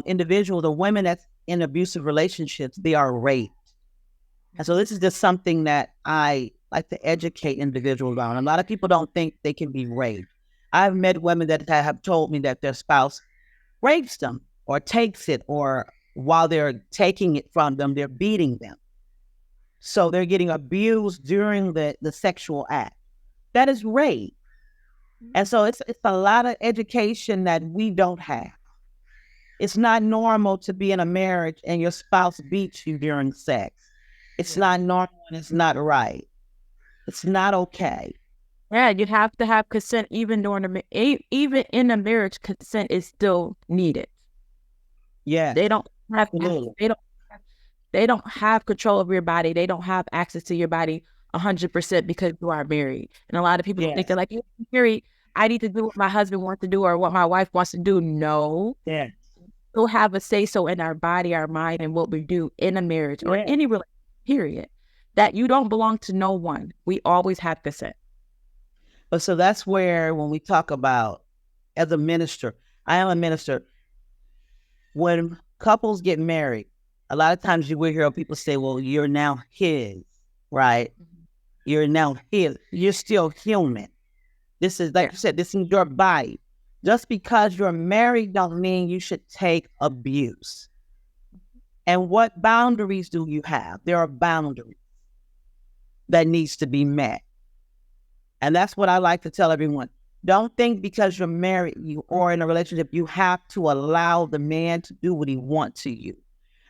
individuals or women that's in abusive relationships, they are raped. And so this is just something that I like to educate individuals on. A lot of people don't think they can be raped. I've met women that have told me that their spouse rapes them or takes it, or while they're taking it from them, they're beating them. So they're getting abused during the sexual act. That is rape. And so it's a lot of education that we don't have. It's not normal to be in a marriage and your spouse beats you during sex. It's not normal and it's not right. It's not okay. Yeah, you have to have consent even even in a marriage. Consent is still needed. Yeah, they don't have control of your body. They don't have access to your body 100% because you are married. And a lot of people think that like, you're married, I need to do what my husband wants to do or what my wife wants to do. No. Yeah. We'll have a say-so in our body, our mind, and what we do in a marriage or any relationship, period. That you don't belong to no one. We always have consent. But so that's where, when we talk about, as a minister, I am a minister, when couples get married, a lot of times you will hear people say, well, you're now his, right? You're now his. You're still human. This is, like you said, this is your body. Just because you're married don't mean you should take abuse. And what boundaries do you have? There are boundaries that needs to be met. And that's what I like to tell everyone. Don't think because you're married or in a relationship, you have to allow the man to do what he wants to you.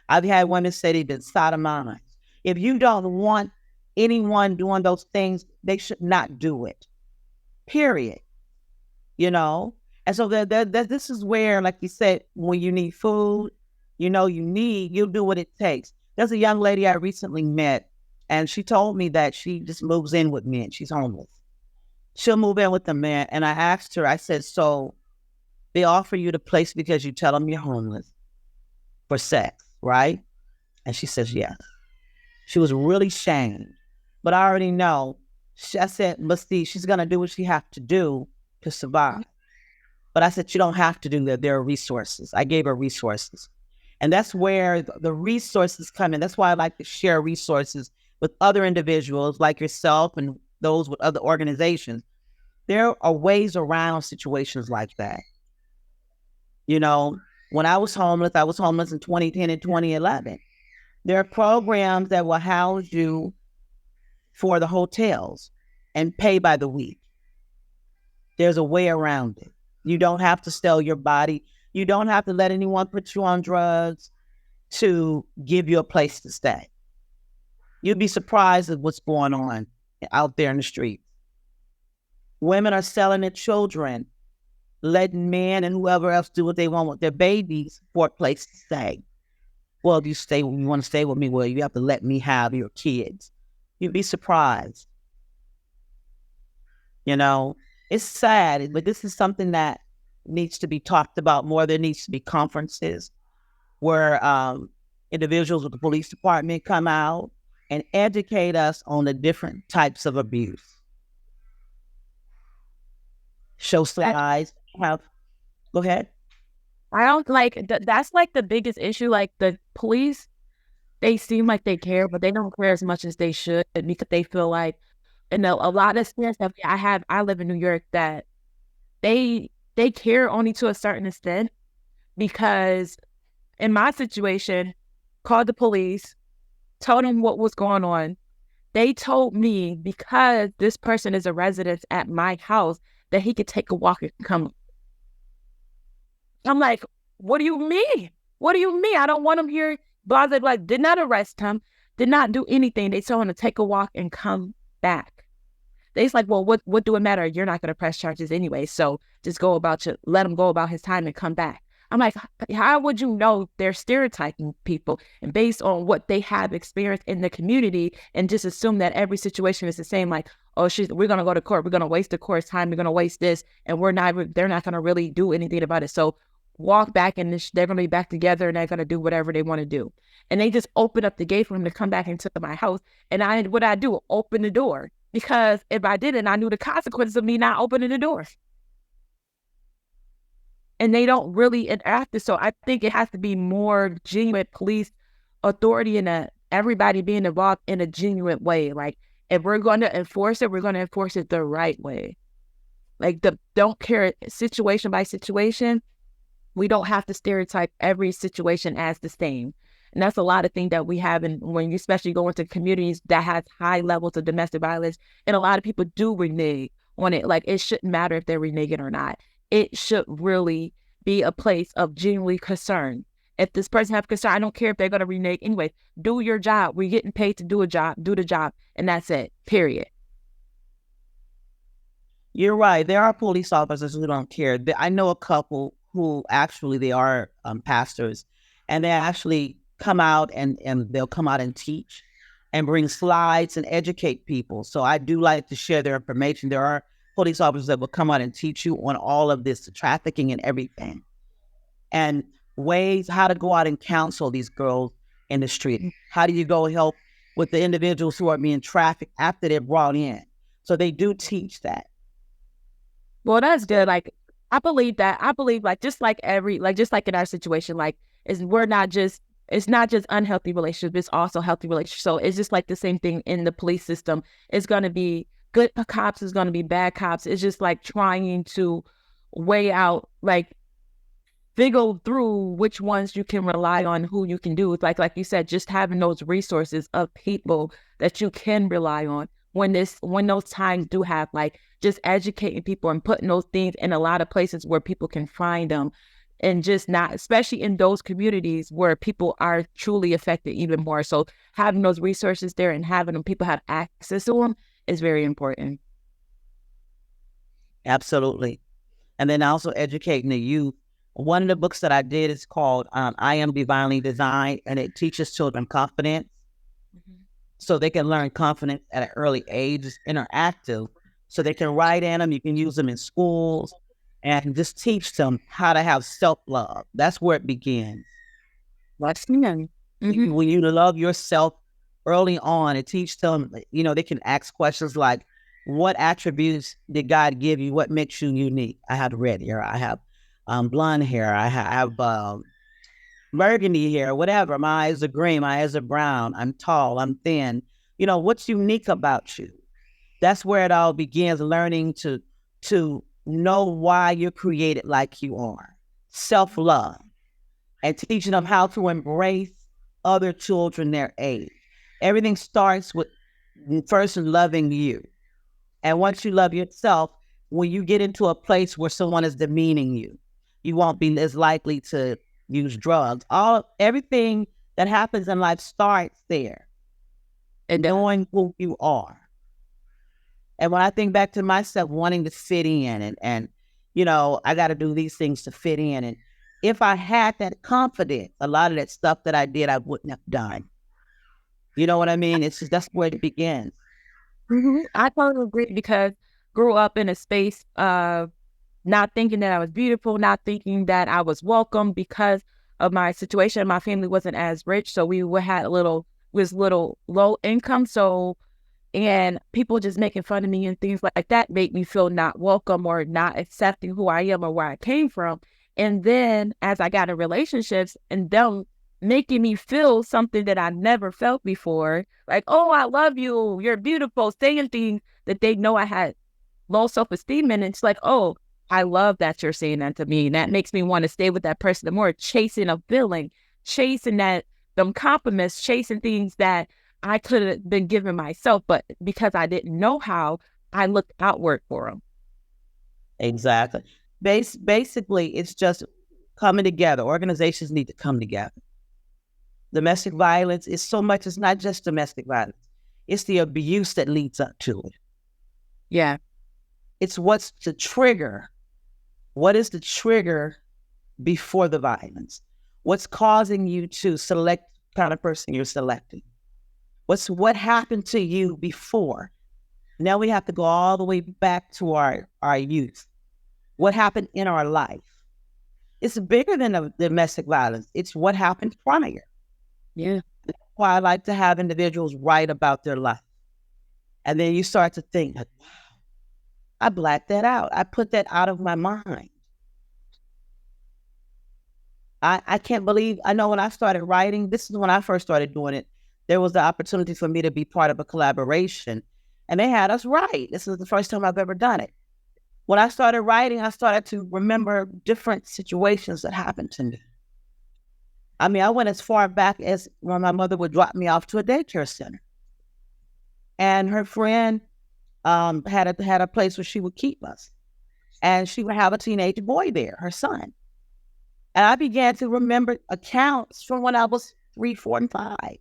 I've had women say they've been sodomized. If you don't want anyone doing those things, they should not do it. Period. You know? And so this is where, like you said, when you need food, you'll do what it takes. There's a young lady I recently met, and she told me that she just moves in with men. She's homeless. She'll move in with the man. And I asked her, I said, so they offer you the place because you tell them you're homeless for sex, right? And she says, yes. She was really shamed. But I already know. I said, but see, she's going to do what she has to do to survive. But I said, you don't have to do that. There are resources. I gave her resources. And that's where the resources come in. That's why I like to share resources with other individuals like yourself and those with other organizations. There are ways around situations like that. You know, when I was homeless in 2010 and 2011. There are programs that will house you for the hotels and pay by the week. There's a way around it. You don't have to sell your body. You don't have to let anyone put you on drugs to give you a place to stay. You'd be surprised at what's going on out there in the streets. Women are selling their children, letting men and whoever else do what they want with their babies for a place to stay. Well, if you want to stay with me, well, you have to let me have your kids. You'd be surprised. You know, it's sad, but this is something that needs to be talked about more. There needs to be conferences where individuals with the police department come out and educate us on the different types of abuse. Show size. Go ahead. I don't that's like the biggest issue. Like the police, they seem like they care, but they don't care as much as they should because they feel like, and a lot of experience that I live in New York, that they care only to a certain extent, because in my situation, called the police, told them what was going on, They told me because this person is a resident at my house that he could take a walk and come. I'm like, what do you mean? What do you mean? I don't want him here. Blah, blah, blah. Did not arrest him. Did not do anything. They told him to take a walk and come back. They's like, well, what do it matter? You're not going to press charges anyway. So just let him go about his time and come back. I'm like, how would you know they're stereotyping people and based on what they have experienced in the community and just assume that every situation is the same? Like, oh, we're going to go to court. We're going to waste the court's time. We're going to waste this. And they're not going to really do anything about it. So walk back and they're going to be back together and they're going to do whatever they want to do. And they just open up the gate for him to come back into my house. And what I do, open the door. Because if I didn't, I knew the consequences of me not opening the doors. And they don't really interact. So I think it has to be more genuine police authority and everybody being involved in a genuine way. Like, if we're going to enforce it, we're going to enforce it the right way. Like, don't care situation by situation. We don't have to stereotype every situation as the same. And that's a lot of things that we have when you especially go into communities that has high levels of domestic violence. And a lot of people do renege on it. Like, it shouldn't matter if they're reneging or not. It should really be a place of genuinely concern. If this person have concern, I don't care if they're going to renege. Anyway, do your job. We're getting paid to do a job. Do the job. And that's it. Period. You're right. There are police officers who don't care. I know a couple who actually they are pastors, and they actually come out and they'll come out and teach and bring slides and educate people. So I do like to share their information. There are police officers that will come out and teach you on all of this trafficking and everything, and ways how to go out and counsel these girls in the street. How do you go help with the individuals who are being trafficked after they're brought in? So they do teach that. Well, that's good. Like, I believe like just like in our situation, like it's not just unhealthy relationships, it's also healthy relationships. So it's just like the same thing in the police system. It's going to be good cops, it's going to be bad cops. It's just like trying to weigh out, like figure through which ones you can rely on, who you can do. It's like you said, just having those resources of people that you can rely on when those times do have, like just educating people and putting those things in a lot of places where people can find them, and just not, especially in those communities where people are truly affected even more. So having those resources there and having people have access to them is very important. Absolutely. And then also educating the youth. One of the books that I did is called I Am Divinely Designed, and it teaches children confidence. So they can learn confidence at an early age. It's interactive. So they can write in them. You can use them in schools and just teach them how to have self-love. That's where it begins. When you love yourself early on, it teaches them, they can ask questions like, what attributes did God give you? What makes you unique? I have red hair. I have blonde hair. I have burgundy hair, whatever. My eyes are green. My eyes are brown. I'm tall. I'm thin. What's unique about you? That's where it all begins, learning to know why you're created like you are. Self-love. And teaching them how to embrace other children their age. Everything starts with first loving you. And once you love yourself, when you get into a place where someone is demeaning you, you won't be as likely to use drugs. Everything that happens in life starts there. And knowing who you are. And when I think back to myself wanting to fit in and I got to do these things to fit in. And if I had that confidence, a lot of that stuff that I did, I wouldn't have done. You know what I mean? It's just, that's where it begins. I totally agree, because grew up in a space of not thinking that I was beautiful, not thinking that I was welcome because of my situation. My family wasn't as rich, so we had little low income. So, and people just making fun of me and things like that made me feel not welcome or not accepting who I am or where I came from. And then as I got in relationships and them making me feel something that I never felt before, like, oh, I love you, you're beautiful, saying things that they know I had low self-esteem in. It's like, oh, I love that you're saying that to me. And that makes me want to stay with that person more, chasing a feeling, chasing them compliments, chasing things that I could have been given myself, but because I didn't know how, I looked outward for them. Exactly. Basically, it's just coming together. Organizations need to come together. Domestic violence is so much, it's not just domestic violence. It's the abuse that leads up to it. Yeah. It's what's the trigger. What is the trigger before the violence? What's causing you to select the kind of person you're selecting? What happened to you before? Now we have to go all the way back to our youth. What happened in our life? It's bigger than the domestic violence. It's what happened prior. Yeah. That's why I like to have individuals write about their life. And then you start to think, wow, I blacked that out. I put that out of my mind. I can't believe, I know when I started writing, this is when I first started doing it, there was the opportunity for me to be part of a collaboration. And they had us write. This is the first time I've ever done it. When I started writing, I started to remember different situations that happened to me. I mean, I went as far back as when my mother would drop me off to a daycare center. And her friend had a place where she would keep us. And she would have a teenage boy there, her son. And I began to remember accounts from when I was 3, 4, and 5. And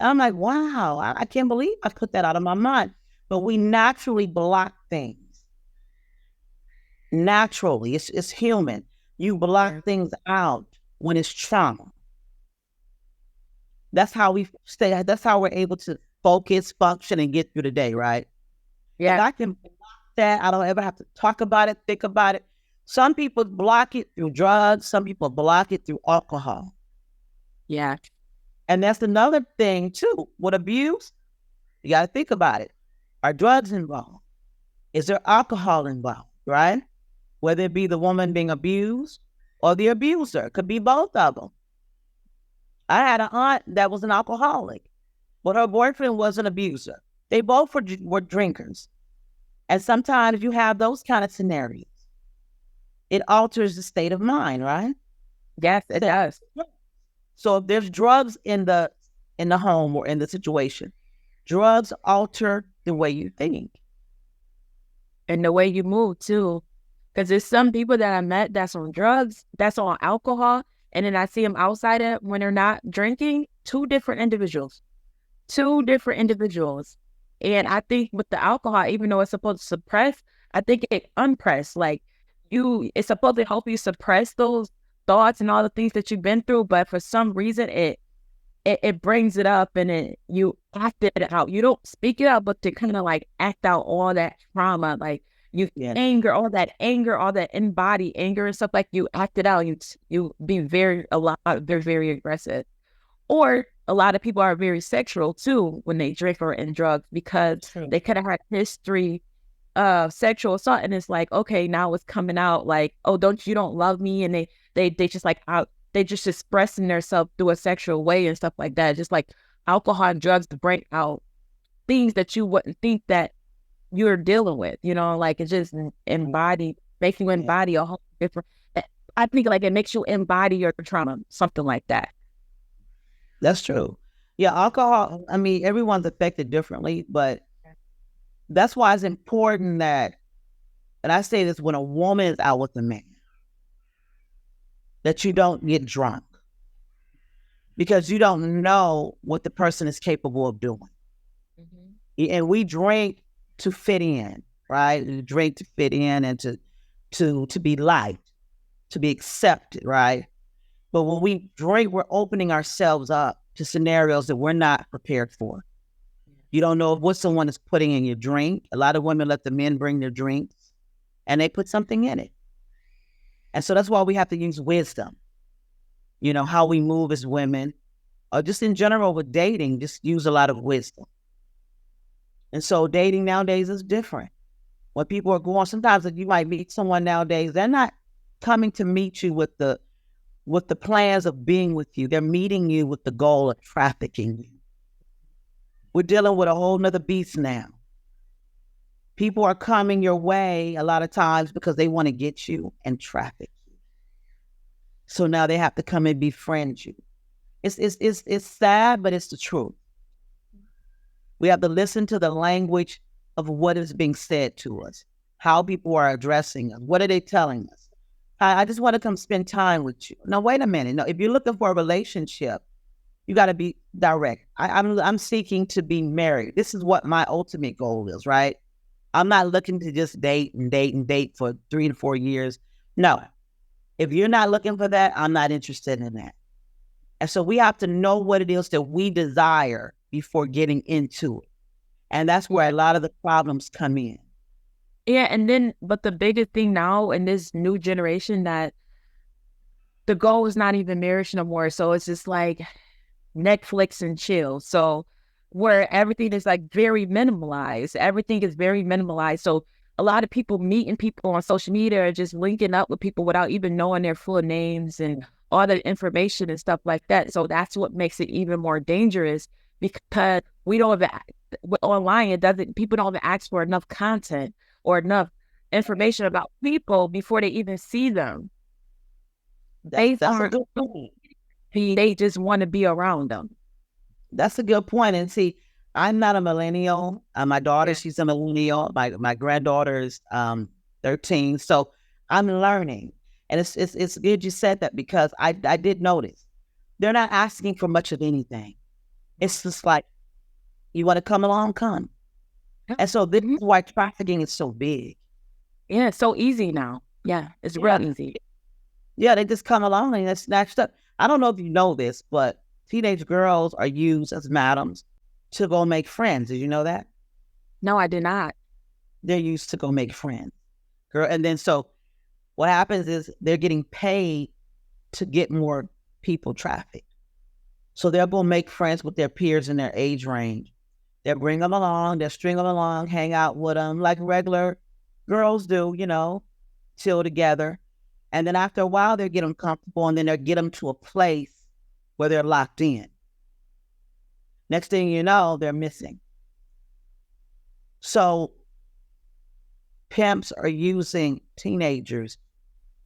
I'm like, wow, I can't believe I put that out of my mind. But we naturally block things. Naturally, it's human. You block things out when it's trauma. That's how we stay. That's how we're able to focus, function, and get through the day, right? Yeah. If I can block that, I don't ever have to talk about it, think about it. Some people block it through drugs. Some people block it through alcohol. Yeah. And that's another thing too. With abuse, you got to think about it. Are drugs involved? Is there alcohol involved, right? Whether it be the woman being abused or the abuser. It could be both of them. I had an aunt that was an alcoholic, but her boyfriend was an abuser. They both were drinkers. And sometimes you have those kind of scenarios. It alters the state of mind, right? Yes, it does. So if there's drugs in the home or in the situation, drugs alter the way you think. And the way you move too. Because there's some people that I met that's on drugs, that's on alcohol, and then I see them outside it when they're not drinking. Two different individuals. And I think with the alcohol, even though it's supposed to suppress, I think it unpress. Like it's supposed to help you suppress those thoughts and all the things that you've been through, but for some reason it brings it up and you act it out. You don't speak it out, but to kind of like act out all that trauma, like anger, all that in-body anger and stuff, like you act it out. You be very very aggressive. Or a lot of people are very sexual too when they drink or in drugs because they could have had history of sexual assault, and it's like, okay, now it's coming out like, oh, you don't love me, and they just like out, they just expressing themselves through a sexual way and stuff like that. Just like alcohol and drugs to bring out things that you wouldn't think that you're dealing with, like it's just embody, make you embody a whole different. I think like it makes you embody your trauma, something like that. That's true. Yeah, alcohol, I mean, everyone's affected differently, but that's why it's important that, and I say this when a woman is out with a man, that you don't get drunk because you don't know what the person is capable of doing. Mm-hmm. And we drink to fit in, right? We drink to fit in and to be liked, to be accepted, right? But when we drink, we're opening ourselves up to scenarios that we're not prepared for. You don't know what someone is putting in your drink. A lot of women let the men bring their drinks and they put something in it. And so that's why we have to use wisdom. How we move as women, or just in general with dating, just use a lot of wisdom. And so dating nowadays is different. When people are going, sometimes you might meet someone nowadays, they're not coming to meet you with the plans of being with you. They're meeting you with the goal of trafficking you. We're dealing with a whole nother beast now. People are coming your way a lot of times because they want to get you and traffic you. So now they have to come and befriend you. It's sad, but it's the truth. We have to listen to the language of what is being said to us, how people are addressing us. What are they telling us? I just want to come spend time with you. Now, wait a minute. No, if you're looking for a relationship, you got to be direct. I'm seeking to be married. This is what my ultimate goal is, right? I'm not looking to just date and date and date for 3 to 4 years. No. If you're not looking for that, I'm not interested in that. And so we have to know what it is that we desire before getting into it. And that's where a lot of the problems come in. Yeah, and then, but the biggest thing now in this new generation that the goal is not even marriage no more. So it's just like Netflix and chill. So where everything is like very minimalized. Everything is very minimalized. So a lot of people meeting people on social media are just linking up with people without even knowing their full names and all the information and stuff like that. So that's what makes it even more dangerous, because we don't even, online, people don't even ask for enough content or enough information about people before they even see them. They just want to be around them. That's a good point. And see, I'm not a millennial. My daughter, she's a millennial. My granddaughter is 13. So I'm learning. And it's good you said that, because I did notice they're not asking for much of anything. It's just like, you want to come along, come. And so this is why trafficking is so big. Yeah, it's so easy now. Yeah, it's real easy. Yeah, they just come along and they're snatched up. I don't know if you know this, but teenage girls are used as madams to go make friends. Did you know that? No, I did not. They're used to go make friends. Girl, and then so what happens is they're getting paid to get more people trafficked. So they'll go make friends with their peers in their age range. They'll bring them along, they'll string them along, hang out with them like regular girls do, chill together. And then after a while, they'll get them comfortable, and then they'll get them to a place where they're locked in. Next thing you know, they're missing. So pimps are using teenagers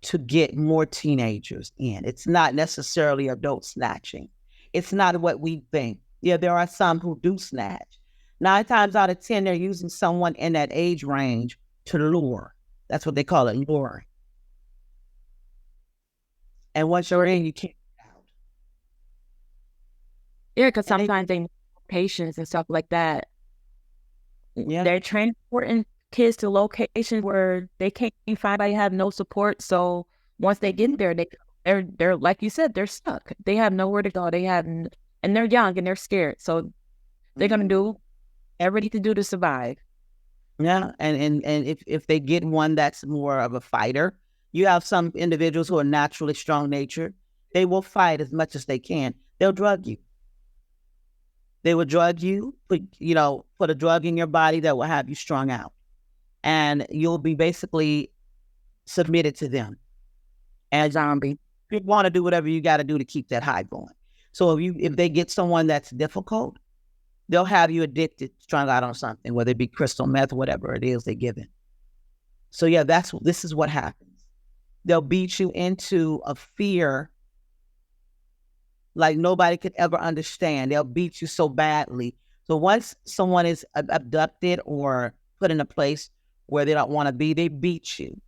to get more teenagers in. It's not necessarily adult snatching. It's not what we think. Yeah, there are some who do snatch. 9 times out of 10, they're using someone in that age range to lure. That's what they call it, luring. And once you're in, you can't get out. Yeah, because sometimes they need patience and stuff like that. Yeah. They're transporting kids to locations where they can't find, they have no support. So once they get there, they're like you said, they're stuck. They have nowhere to go. And they're young and they're scared. So they're gonna do everything to do to survive. Yeah, and if they get one that's more of a fighter, you have some individuals who are naturally strong-natured. They will fight as much as they can. They'll drug you. They will drug you, put a drug in your body that will have you strung out. And you'll be basically submitted to them. And zombie. You want to do whatever you got to do to keep that high going. So if they get someone that's difficult, they'll have you addicted, strung out on something, whether it be crystal meth, whatever it is they give it. So yeah, this is what happens. They'll beat you into a fear like nobody could ever understand. They'll beat you so badly. So once someone is abducted or put in a place where they don't want to be, they beat you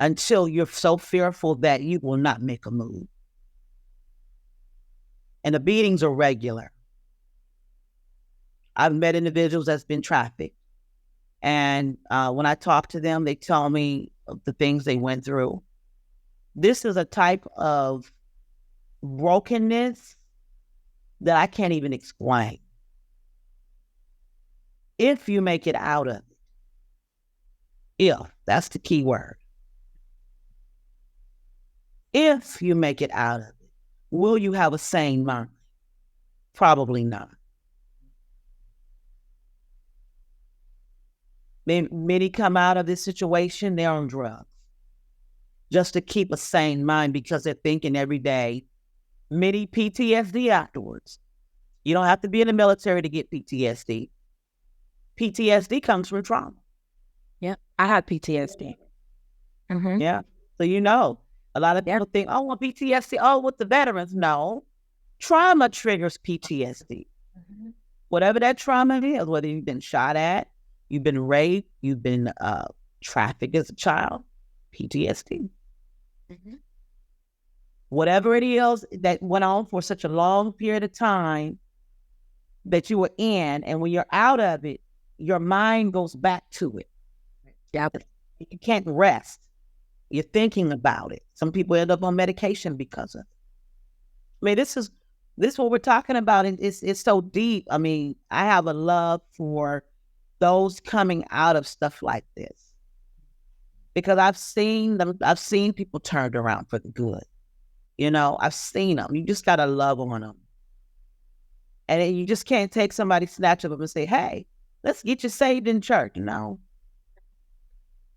until you're so fearful that you will not make a move. And the beatings are regular. I've met individuals that's been trafficked. And when I talk to them, they tell me of the things they went through. This is a type of brokenness that I can't even explain. If you make it out of it, that's the key word. If you make it out of it, will you have a sane mind? Probably not. Many come out of this situation, they're on drugs just to keep a sane mind because they're thinking every day. Many PTSD afterwards. You don't have to be in the military to get PTSD. PTSD comes from trauma. Yeah, I had PTSD. Mm-hmm. Yeah, so a lot of people think, well, PTSD, with the veterans. No, trauma triggers PTSD. Mm-hmm. Whatever that trauma is, whether you've been shot at, you've been raped, you've been trafficked as a child, PTSD. Mhm. Whatever it is that went on for such a long period of time that you were in, and when you're out of it, your mind goes back to it. Yep. You can't rest. You're thinking about it. Some people end up on medication because of it. I mean, this is what we're talking about, and it's so deep. I mean, I have a love for those coming out of stuff like this because I've seen them. I've seen people turned around for the good. You know, I've seen them. You just gotta love on them, and you just can't take somebody, snatch them up, and say, "Hey, let's get you saved in church." No,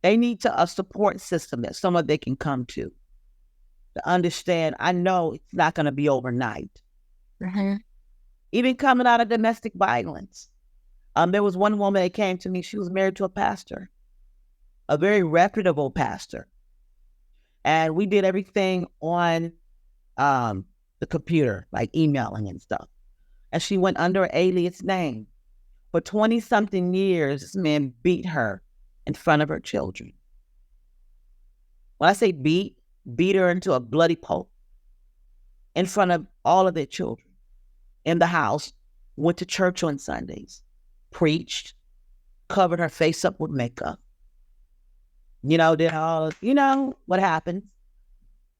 they need a support system that someone they can come to understand. I know it's not going to be overnight. Mhm. Even coming out of domestic violence. There was one woman that came to me. She was married to a pastor, a very reputable pastor. And we did everything on the computer, like emailing and stuff. And she went under an alias name. For 20-something years, this man beat her in front of her children. When I say beat her into a bloody pulp in front of all of their children in the house, went to church on Sundays, preached, covered her face up with makeup, did all, what happens,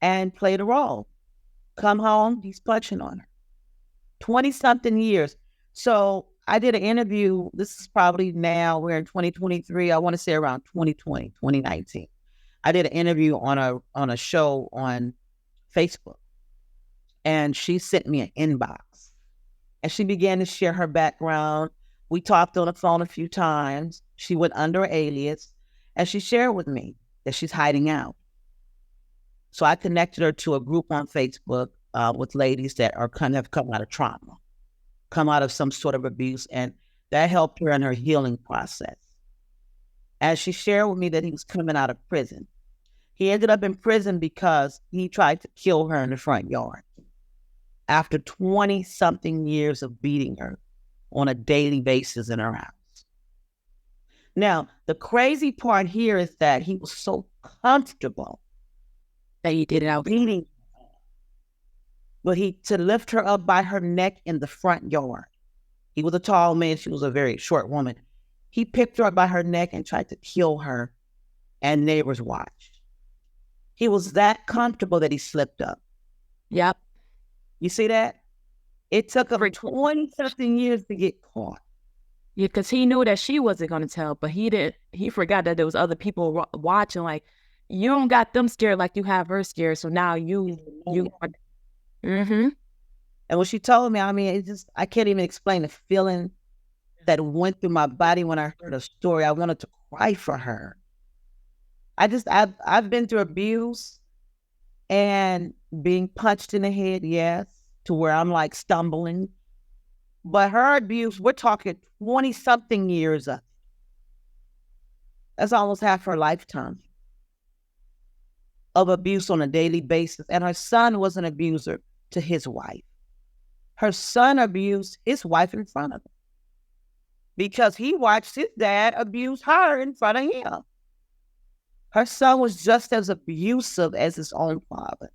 and played a role. Come home, he's punching on her. 20-something years. So I did an interview. This is probably now, we're in 2023. I want to say around 2020, 2019. I did an interview on a show on Facebook. And she sent me an inbox. And she began to share her background. We talked on the phone a few times. She went under an alias. And she shared with me that she's hiding out. So I connected her to a group on Facebook with ladies that have come out of trauma, come out of some sort of abuse. And that helped her in her healing process. As she shared with me that he was coming out of prison. He ended up in prison because he tried to kill her in the front yard after 20-something years of beating her on a daily basis in her house. Now, the crazy part here is that he was so comfortable that he did it out beating her, but to lift her up by her neck in the front yard. He was a tall man. She was a very short woman. He picked her up by her neck and tried to kill her, and neighbors watched. He was that comfortable that he slipped up. Yep. You see that? It took him 20-something years to get caught. Yeah, because he knew that she wasn't going to tell, but he didn't. He forgot that there was other people watching. Like, you don't got them scared like you have her scared. So now you. Mm-hmm. And when she told me, I mean, I can't even explain the feeling that went through my body when I heard her story. I wanted to cry for her. I've been through abuse and being punched in the head, yes, to where I'm like stumbling. But her abuse, we're talking 20-something years of. That's almost half her lifetime of abuse on a daily basis. And her son was an abuser to his wife. Her son abused his wife in front of him because he watched his dad abuse her in front of him. Her son was just as abusive as his own father.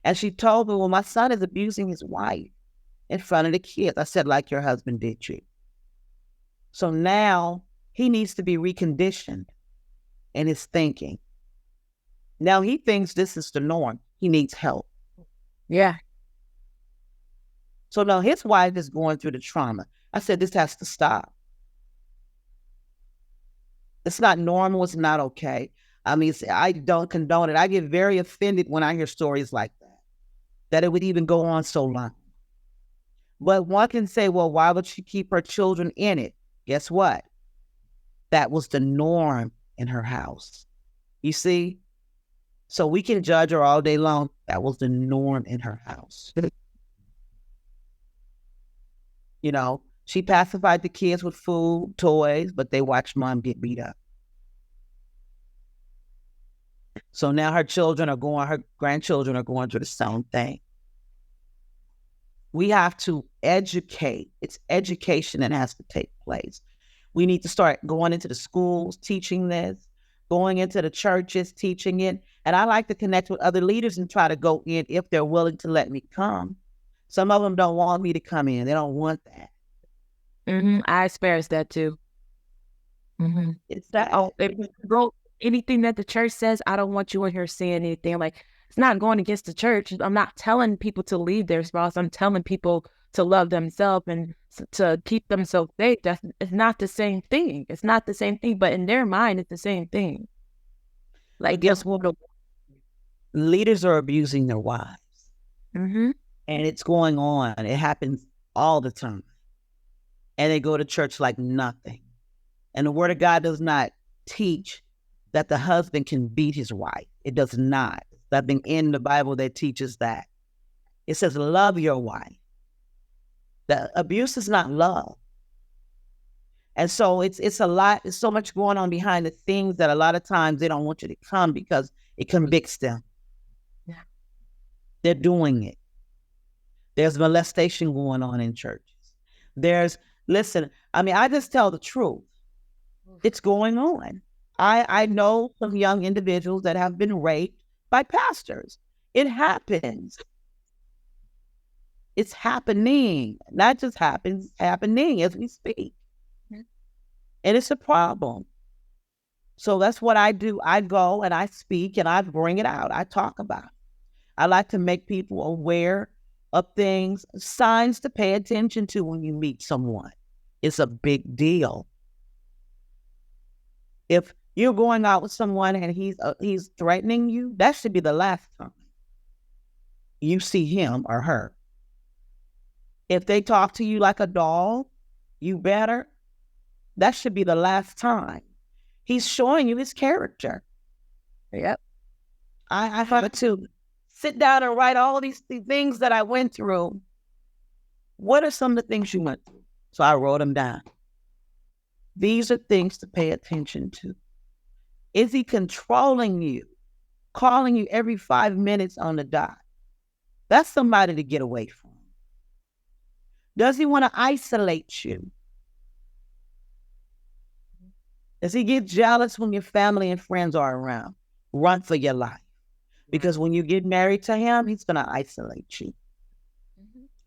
And she told me, well, my son is abusing his wife in front of the kids. I said, like your husband did you. So now he needs to be reconditioned in his thinking. Now he thinks this is the norm. He needs help. Yeah. So now his wife is going through the trauma. I said, this has to stop. It's not normal. It's not okay. I mean, I don't condone it. I get very offended when I hear stories like that it would even go on so long. But one can say, well, why would she keep her children in it? Guess what? That was the norm in her house. You see? So we can judge her all day long. That was the norm in her house. She pacified the kids with food, toys, but they watched mom get beat up. So now her grandchildren are going through the same thing. We have to educate. It's education that has to take place. We need to start going into the schools, teaching this, going into the churches, teaching it. And I like to connect with other leaders and try to go in if they're willing to let me come. Some of them don't want me to come in. They don't want that. I experienced that too. It's that. Oh, if you go anything that the church says, I don't want you in here saying anything. Like, it's not going against the church. I'm not telling people to leave their spouse. I'm telling people to love themselves and to keep themselves safe. It's not the same thing. It's not the same thing, but in their mind, it's the same thing. Like, guess what? Leaders are abusing their wives. And it's going on. It happens all the time. And they go to church like nothing. And the word of God does not teach that the husband can beat his wife. It does not. There's nothing in the Bible that teaches that. It says, love your wife. The abuse is not love. And so it's a lot. There's so much going on behind the scenes that a lot of times they don't want you to come because it convicts them. Yeah. They're doing it. There's molestation going on in churches. Listen, I just tell the truth. It's going on. I know some young individuals that have been raped by pastors. It happens. It's happening. Not just happens, it's happening as we speak. And it's a problem. So that's what I do. I go and I speak and I bring it out. I talk about it. I like to make people aware of things, signs to pay attention to when you meet someone. It's a big deal. If you're going out with someone and he's threatening you, that should be the last time you see him or her. If they talk to you like a doll, that should be the last time. He's showing you his character. Yep. I have to sit down and write all these things that I went through. What are some of the things you went through? So I wrote them down. These are things to pay attention to. Is he controlling you? Calling you every 5 minutes on the dot? That's somebody to get away from. Does he want to isolate you? Does he get jealous when your family and friends are around? Run for your life. Because when you get married to him, he's going to isolate you.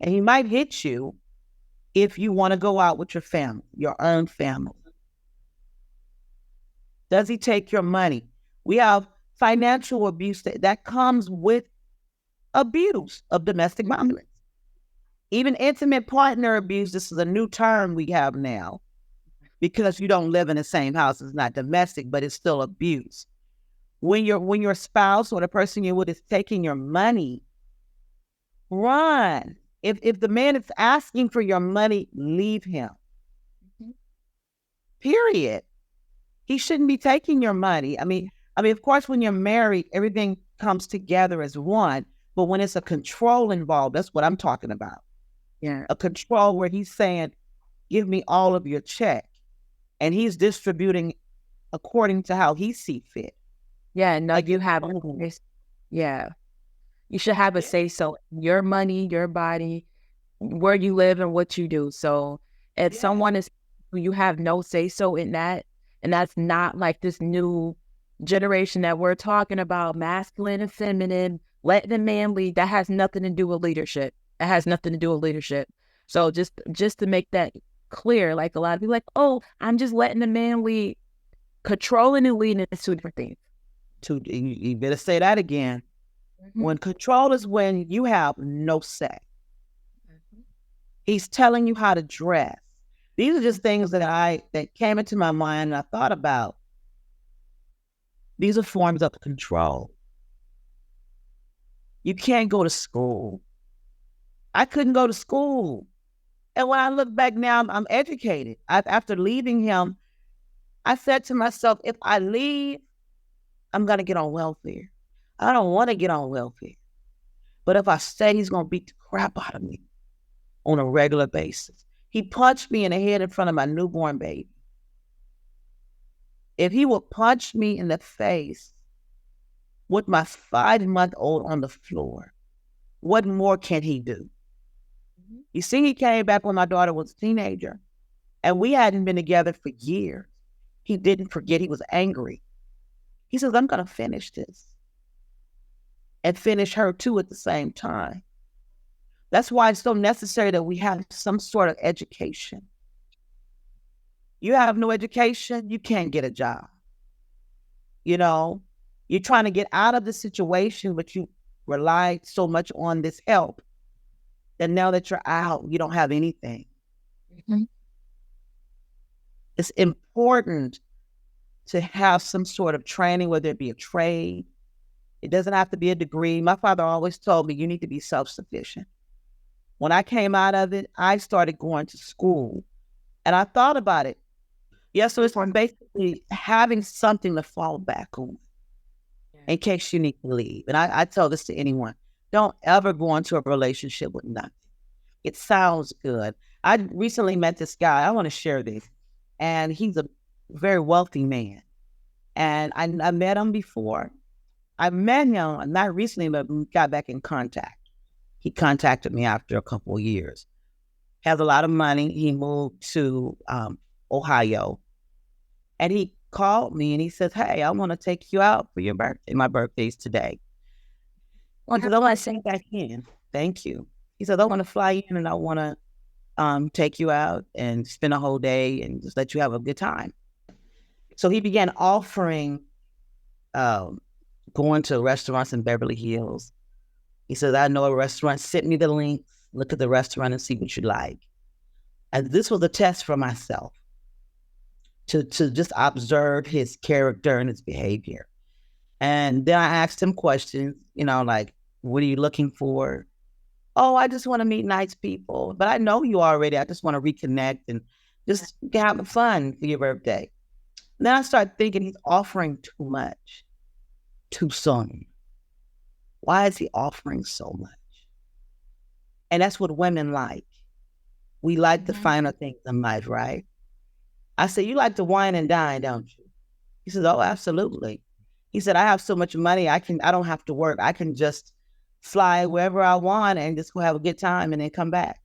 And he might hit you if you want to go out with your family, your own family. Does he take your money? We have financial abuse that comes with abuse of domestic violence. Even intimate partner abuse, this is a new term we have now. Because you don't live in the same house, it's not domestic, but it's still abuse. When your spouse or the person you're with is taking your money, run. If the man is asking for your money, leave him. Period. He shouldn't be taking your money. I mean, of course, when you're married, everything comes together as one. But when it's a control involved, that's what I'm talking about. Yeah. A control where he's saying, give me all of your check. And he's distributing according to how he sees fit. Yeah, no, you have you should have a say so. Your money, your body, where you live and what you do. So if someone is, you have no say so in that, and that's not like this new generation that we're talking about, masculine and feminine, let the man lead. That has nothing to do with leadership. It has nothing to do with leadership. So just to make that clear, like a lot of people like, oh, I'm just letting the man lead. Controlling and leading is two different things. You better say that again. When control is when you have no say. He's telling you how to dress. These are just things that came into my mind and I thought about. These are forms of control. You can't go to school. I couldn't go to school. And when I look back now, I'm educated. After leaving him, I said to myself, if I leave, I'm going to get on welfare. I don't want to get on welfare. But if I stay, he's going to beat the crap out of me on a regular basis. He punched me in the head in front of my newborn baby. If he would punch me in the face with my 5-month-old on the floor, what more can he do? You see, he came back when my daughter was a teenager, and we hadn't been together for years. He didn't forget. He was angry. He says, I'm going to finish this and finish her too at the same time. That's why it's so necessary that we have some sort of education. You have no education, you can't get a job. You know, you're trying to get out of the situation, but you relied so much on this help that now that you're out, you don't have anything. Mm-hmm. It's important to have some sort of training, whether it be a trade. It doesn't have to be a degree. My father always told me, you need to be self-sufficient. When I came out of it, I started going to school, and I thought about it. Yeah, so it's basically having something to fall back on in case you need to leave. And I tell this to anyone. Don't ever go into a relationship with nothing. It sounds good. I recently met this guy. I want to share this. And he's a very wealthy man. And I met him before. I met him, not recently, but we got back in contact. He contacted me after a couple of years. Has a lot of money. He moved to Ohio. And he called me and he says, hey, I want to take you out for your birthday. My birthday's today. I said, I want to sing back in. Thank you. He said, I want to fly in and I want to take you out and spend a whole day and just let you have a good time. So he began offering going to restaurants in Beverly Hills. He says, I know a restaurant, send me the link, look at the restaurant and see what you like. And this was a test for myself to just observe his character and his behavior. And then I asked him questions, like, what are you looking for? Oh, I just want to meet nice people, but I know you already. I just want to reconnect and just have fun for your birthday. And then I started thinking he's offering too much, too soon. Why is he offering so much? And that's what women like. We like the finer things in life, right? I said, you like to wine and dine, don't you? He says, oh, absolutely. He said, I have so much money, I don't have to work. I can just fly wherever I want and just go have a good time and then come back.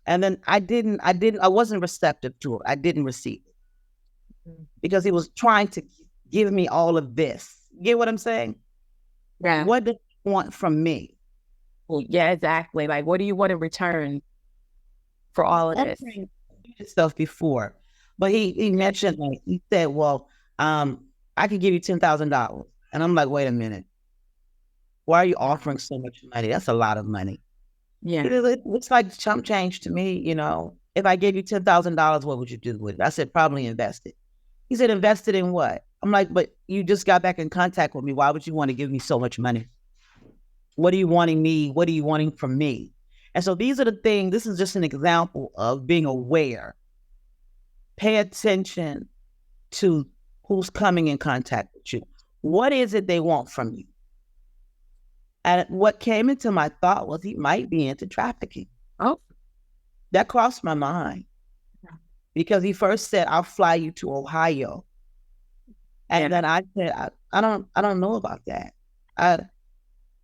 And then I wasn't receptive to it. I didn't receive it because he was trying to give me all of this. You get what I'm saying? Yeah. What does he want from me? Well, yeah, exactly. Like, what do you want in return for all of this? Stuff before, but he mentioned, like, he said, well, I could give you $10,000. And I'm like, wait a minute. Why are you offering so much money? That's a lot of money. Yeah. It looks like chump change to me, If I gave you $10,000, what would you do with it? I said, probably invest it. He said, invest it in what? I'm like, but you just got back in contact with me. Why would you want to give me so much money? What are you wanting me? What are you wanting from me? And so these are the things, this is just an example of being aware. Pay attention to who's coming in contact with you. What is it they want from you? And what came into my thought was he might be into trafficking. Oh. That crossed my mind. Because he first said, I'll fly you to Ohio. And then I said, I don't know about that. I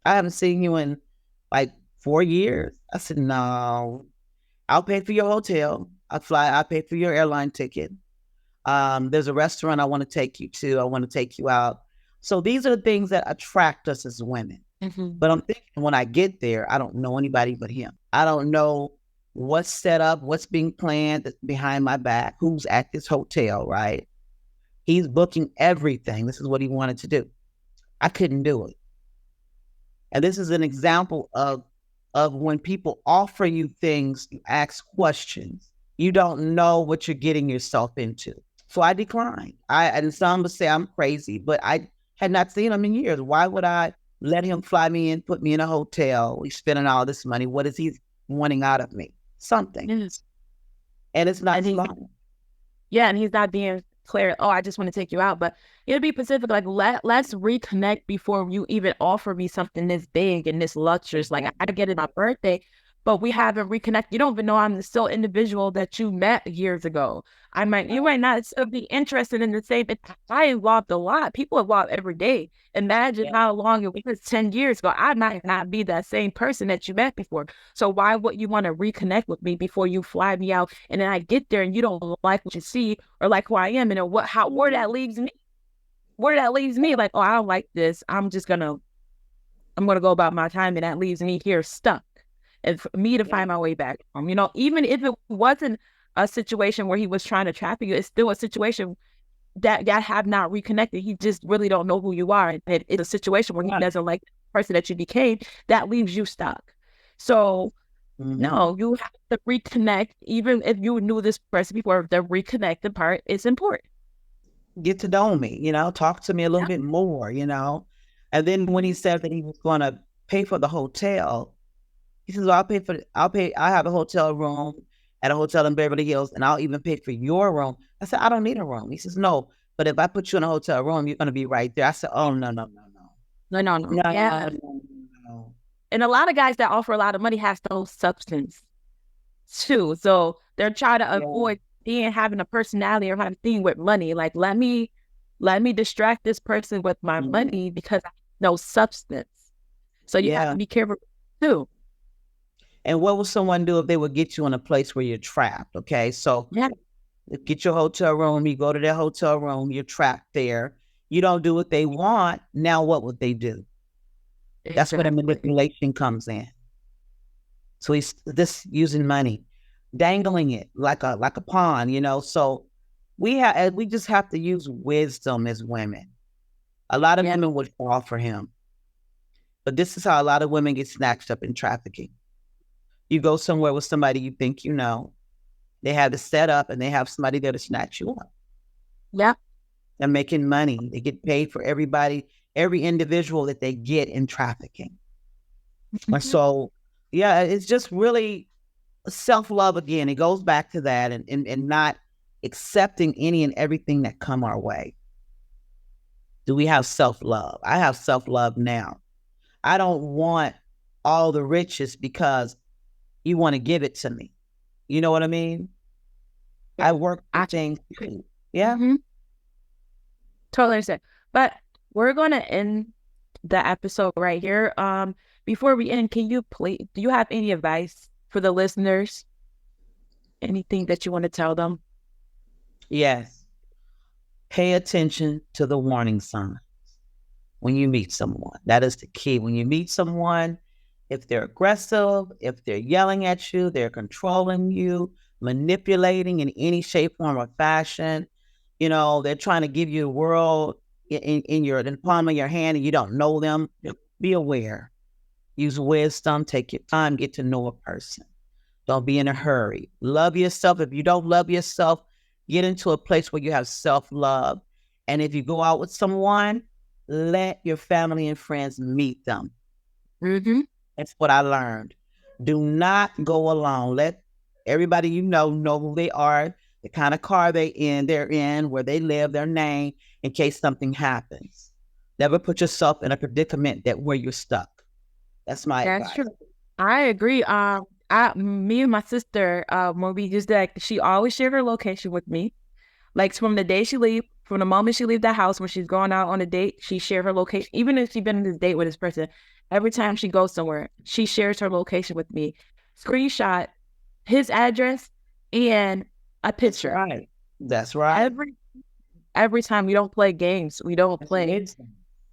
haven't seen you in like 4 years. I said, no, I'll pay for your hotel. I'll pay for your airline ticket. There's a restaurant I want to take you to. I want to take you out. So these are the things that attract us as women. Mm-hmm. But I'm thinking when I get there, I don't know anybody but him. I don't know what's set up, what's being planned behind my back, who's at this hotel, right? He's booking everything. This is what he wanted to do. I couldn't do it. And this is an example of when people offer you things, you ask questions. You don't know what you're getting yourself into. So I declined. And some would say I'm crazy, but I had not seen him in years. Why would I let him fly me in, put me in a hotel? He's spending all this money. What is he wanting out of me? Something. Yes. And it's not fun. Yeah, and he's not being clear, oh, I just want to take you out. But it'll be Pacific, like, let's reconnect before you even offer me something this big and this luxurious. Like, I get it my birthday, but we haven't reconnected. You don't even know I'm the still individual that you met years ago. You might not still be interested in the same. I evolved a lot. People evolve every day. Imagine how long it was 10 years ago. I might not be that same person that you met before. So why would you want to reconnect with me before you fly me out? And then I get there and you don't like what you see or like who I am. And then where that leaves me? Where that leaves me? Like, oh, I don't like this. I'm gonna go about my time, and that leaves me here stuck. And for me to find my way back home, even if it wasn't a situation where he was trying to traffic you, it's still a situation that y'all have not reconnected. He just really don't know who you are. And it's a situation where he doesn't like the person that you became, that leaves you stuck. So no, you have to reconnect. Even if you knew this person before, the reconnected part is important. Get to know me, talk to me a little bit more, And then when he said that he was going to pay for the hotel, he says, well, I have a hotel room at a hotel in Beverly Hills, and I'll even pay for your room. I said, I don't need a room. He says, no, but if I put you in a hotel room, you're going to be right there. I said, oh, no. Yeah. And a lot of guys that offer a lot of money has no substance too. So they're trying to avoid having a personality or having a thing with money. Like, let me distract this person with my money because I have no substance. So you have to be careful too. And what will someone do if they would get you in a place where you're trapped? Okay, so get your hotel room, you go to their hotel room, you're trapped there. You don't do what they want. Now what would they do? Exactly. That's where the manipulation comes in. So he's this using money, dangling it like a pawn, So we just have to use wisdom as women. A lot of women would fall for him. But this is how a lot of women get snatched up in trafficking. You go somewhere with somebody you think you know. They have the setup and they have somebody there to snatch you up. Yeah. They're making money. They get paid for every individual that they get in trafficking. And so, it's just really self-love again. It goes back to that and not accepting any and everything that come our way. Do we have self-love? I have self-love now. I don't want all the riches because you want to give it to me. You know what I mean? I work for things. Yeah. Mm-hmm. Totally understand. But we're going to end the episode right here. Before we end, do you have any advice for the listeners? Anything that you want to tell them? Yes. Pay attention to the warning signs when you meet someone. That is the key. When you meet someone, if they're aggressive, if they're yelling at you, they're controlling you, manipulating in any shape, form, or fashion, they're trying to give you the world in the palm of your hand and you don't know them, be aware. Use wisdom, take your time, get to know a person. Don't be in a hurry. Love yourself. If you don't love yourself, get into a place where you have self-love. And if you go out with someone, let your family and friends meet them. Mm-hmm. That's what I learned. Do not go alone. Let everybody you know who they are, the kind of car they're in, where they live, their name, in case something happens. Never put yourself in a predicament where you're stuck. That's my advice. True. I agree. Me and my sister, when we just she always shared her location with me. Like from the moment she leave the house, when she's going out on a date, she shared her location. Even if she's been on this date with this person, every time she goes somewhere, she shares her location with me. Screenshot his address and a picture. That's right. Every time. We don't play games. We don't play.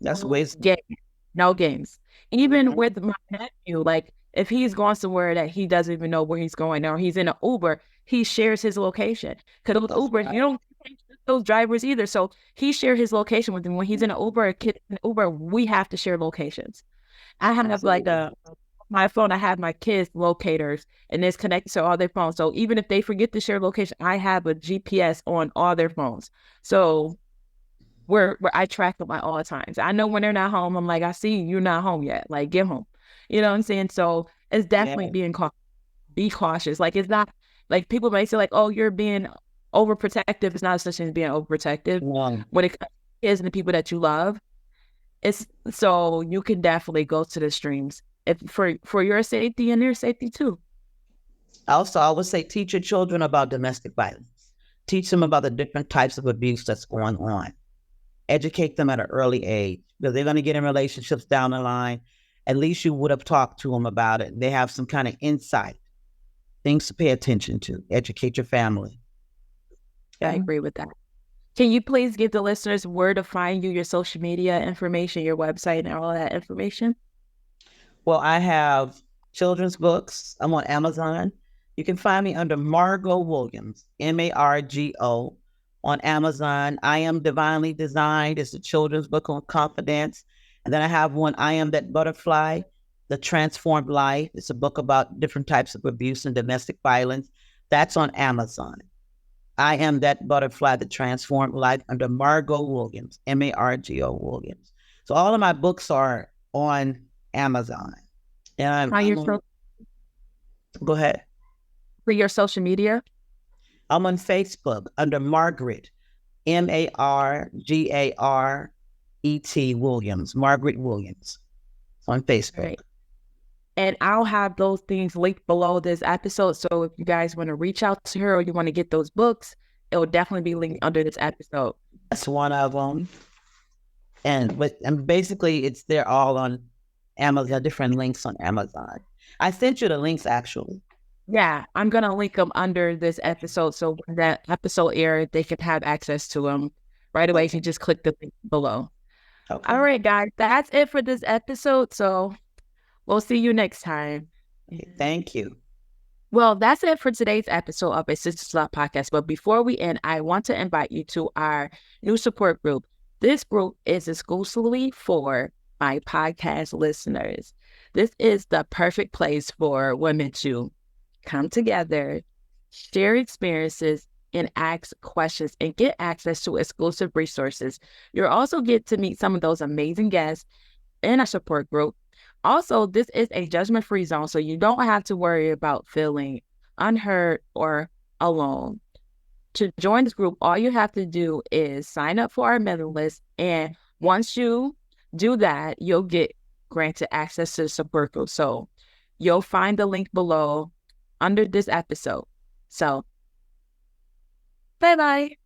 That's wisdom. No games. Even with my nephew, like if he's going somewhere that he doesn't even know where he's going, or he's in an Uber, he shares his location. Because with Uber, you don't those drivers either. So he shared his location with him. When he's in an Uber, a kid in an Uber, we have to share locations. I have my phone, I have my kids' locators, and it's connected to all their phones. So even if they forget to share location, I have a GPS on all their phones. So where I track them at all times. I know when they're not home, I'm like, I see you're not home yet. Like, get home. You know what I'm saying? So it's definitely being cautious. Be cautious. Like, it's not like people may say like, oh, you're being overprotective. It's not such thing as being overprotective. When it comes to kids and the people that you love, it's so you can definitely go to the streams if for your safety and their safety too. Also, I would say teach your children about domestic violence. Teach them about the different types of abuse that's going on. Educate them at an early age because they're going to get in relationships down the line. At least you would have talked to them about it. They have some kind of insight, things to pay attention to. Educate your family. I agree with that. Can you please give the listeners where to find you, your social media information, your website, and all that information? Well, I have children's books. I'm on Amazon. You can find me under Margo Williams, Margo, on Amazon. I Am Divinely Designed. It's a children's book on confidence. And then I have one, I Am That Butterfly, The Transformed Life. It's a book about different types of abuse and domestic violence. That's on Amazon. I Am That Butterfly, The Transformed Life, under Margo Williams, Margo Williams. So all of my books are on Amazon. And go ahead. For your social media? I'm on Facebook under Margaret, Margaret Williams, Margaret Williams on Facebook. Right. And I'll have those things linked below this episode. So if you guys want to reach out to her or you want to get those books, it will definitely be linked under this episode. That's one of them. And basically they're all on Amazon, different links on Amazon. I sent you the links actually. Yeah, I'm going to link them under this episode. So when that episode airs, they can have access to them right away. You can just click the link below. Okay. All right, guys, that's it for this episode. So we'll see you next time. Thank you. Well, that's it for today's episode of a Sista Love podcast. But before we end, I want to invite you to our new support group. This group is exclusively for my podcast listeners. This is the perfect place for women to come together, share experiences, and ask questions and get access to exclusive resources. You'll also get to meet some of those amazing guests in our support group. Also, this is a judgment-free zone, so you don't have to worry about feeling unheard or alone. To join this group, all you have to do is sign up for our mailing list, and once you do that, you'll get granted access to the support group. So you'll find the link below under this episode. So, bye-bye.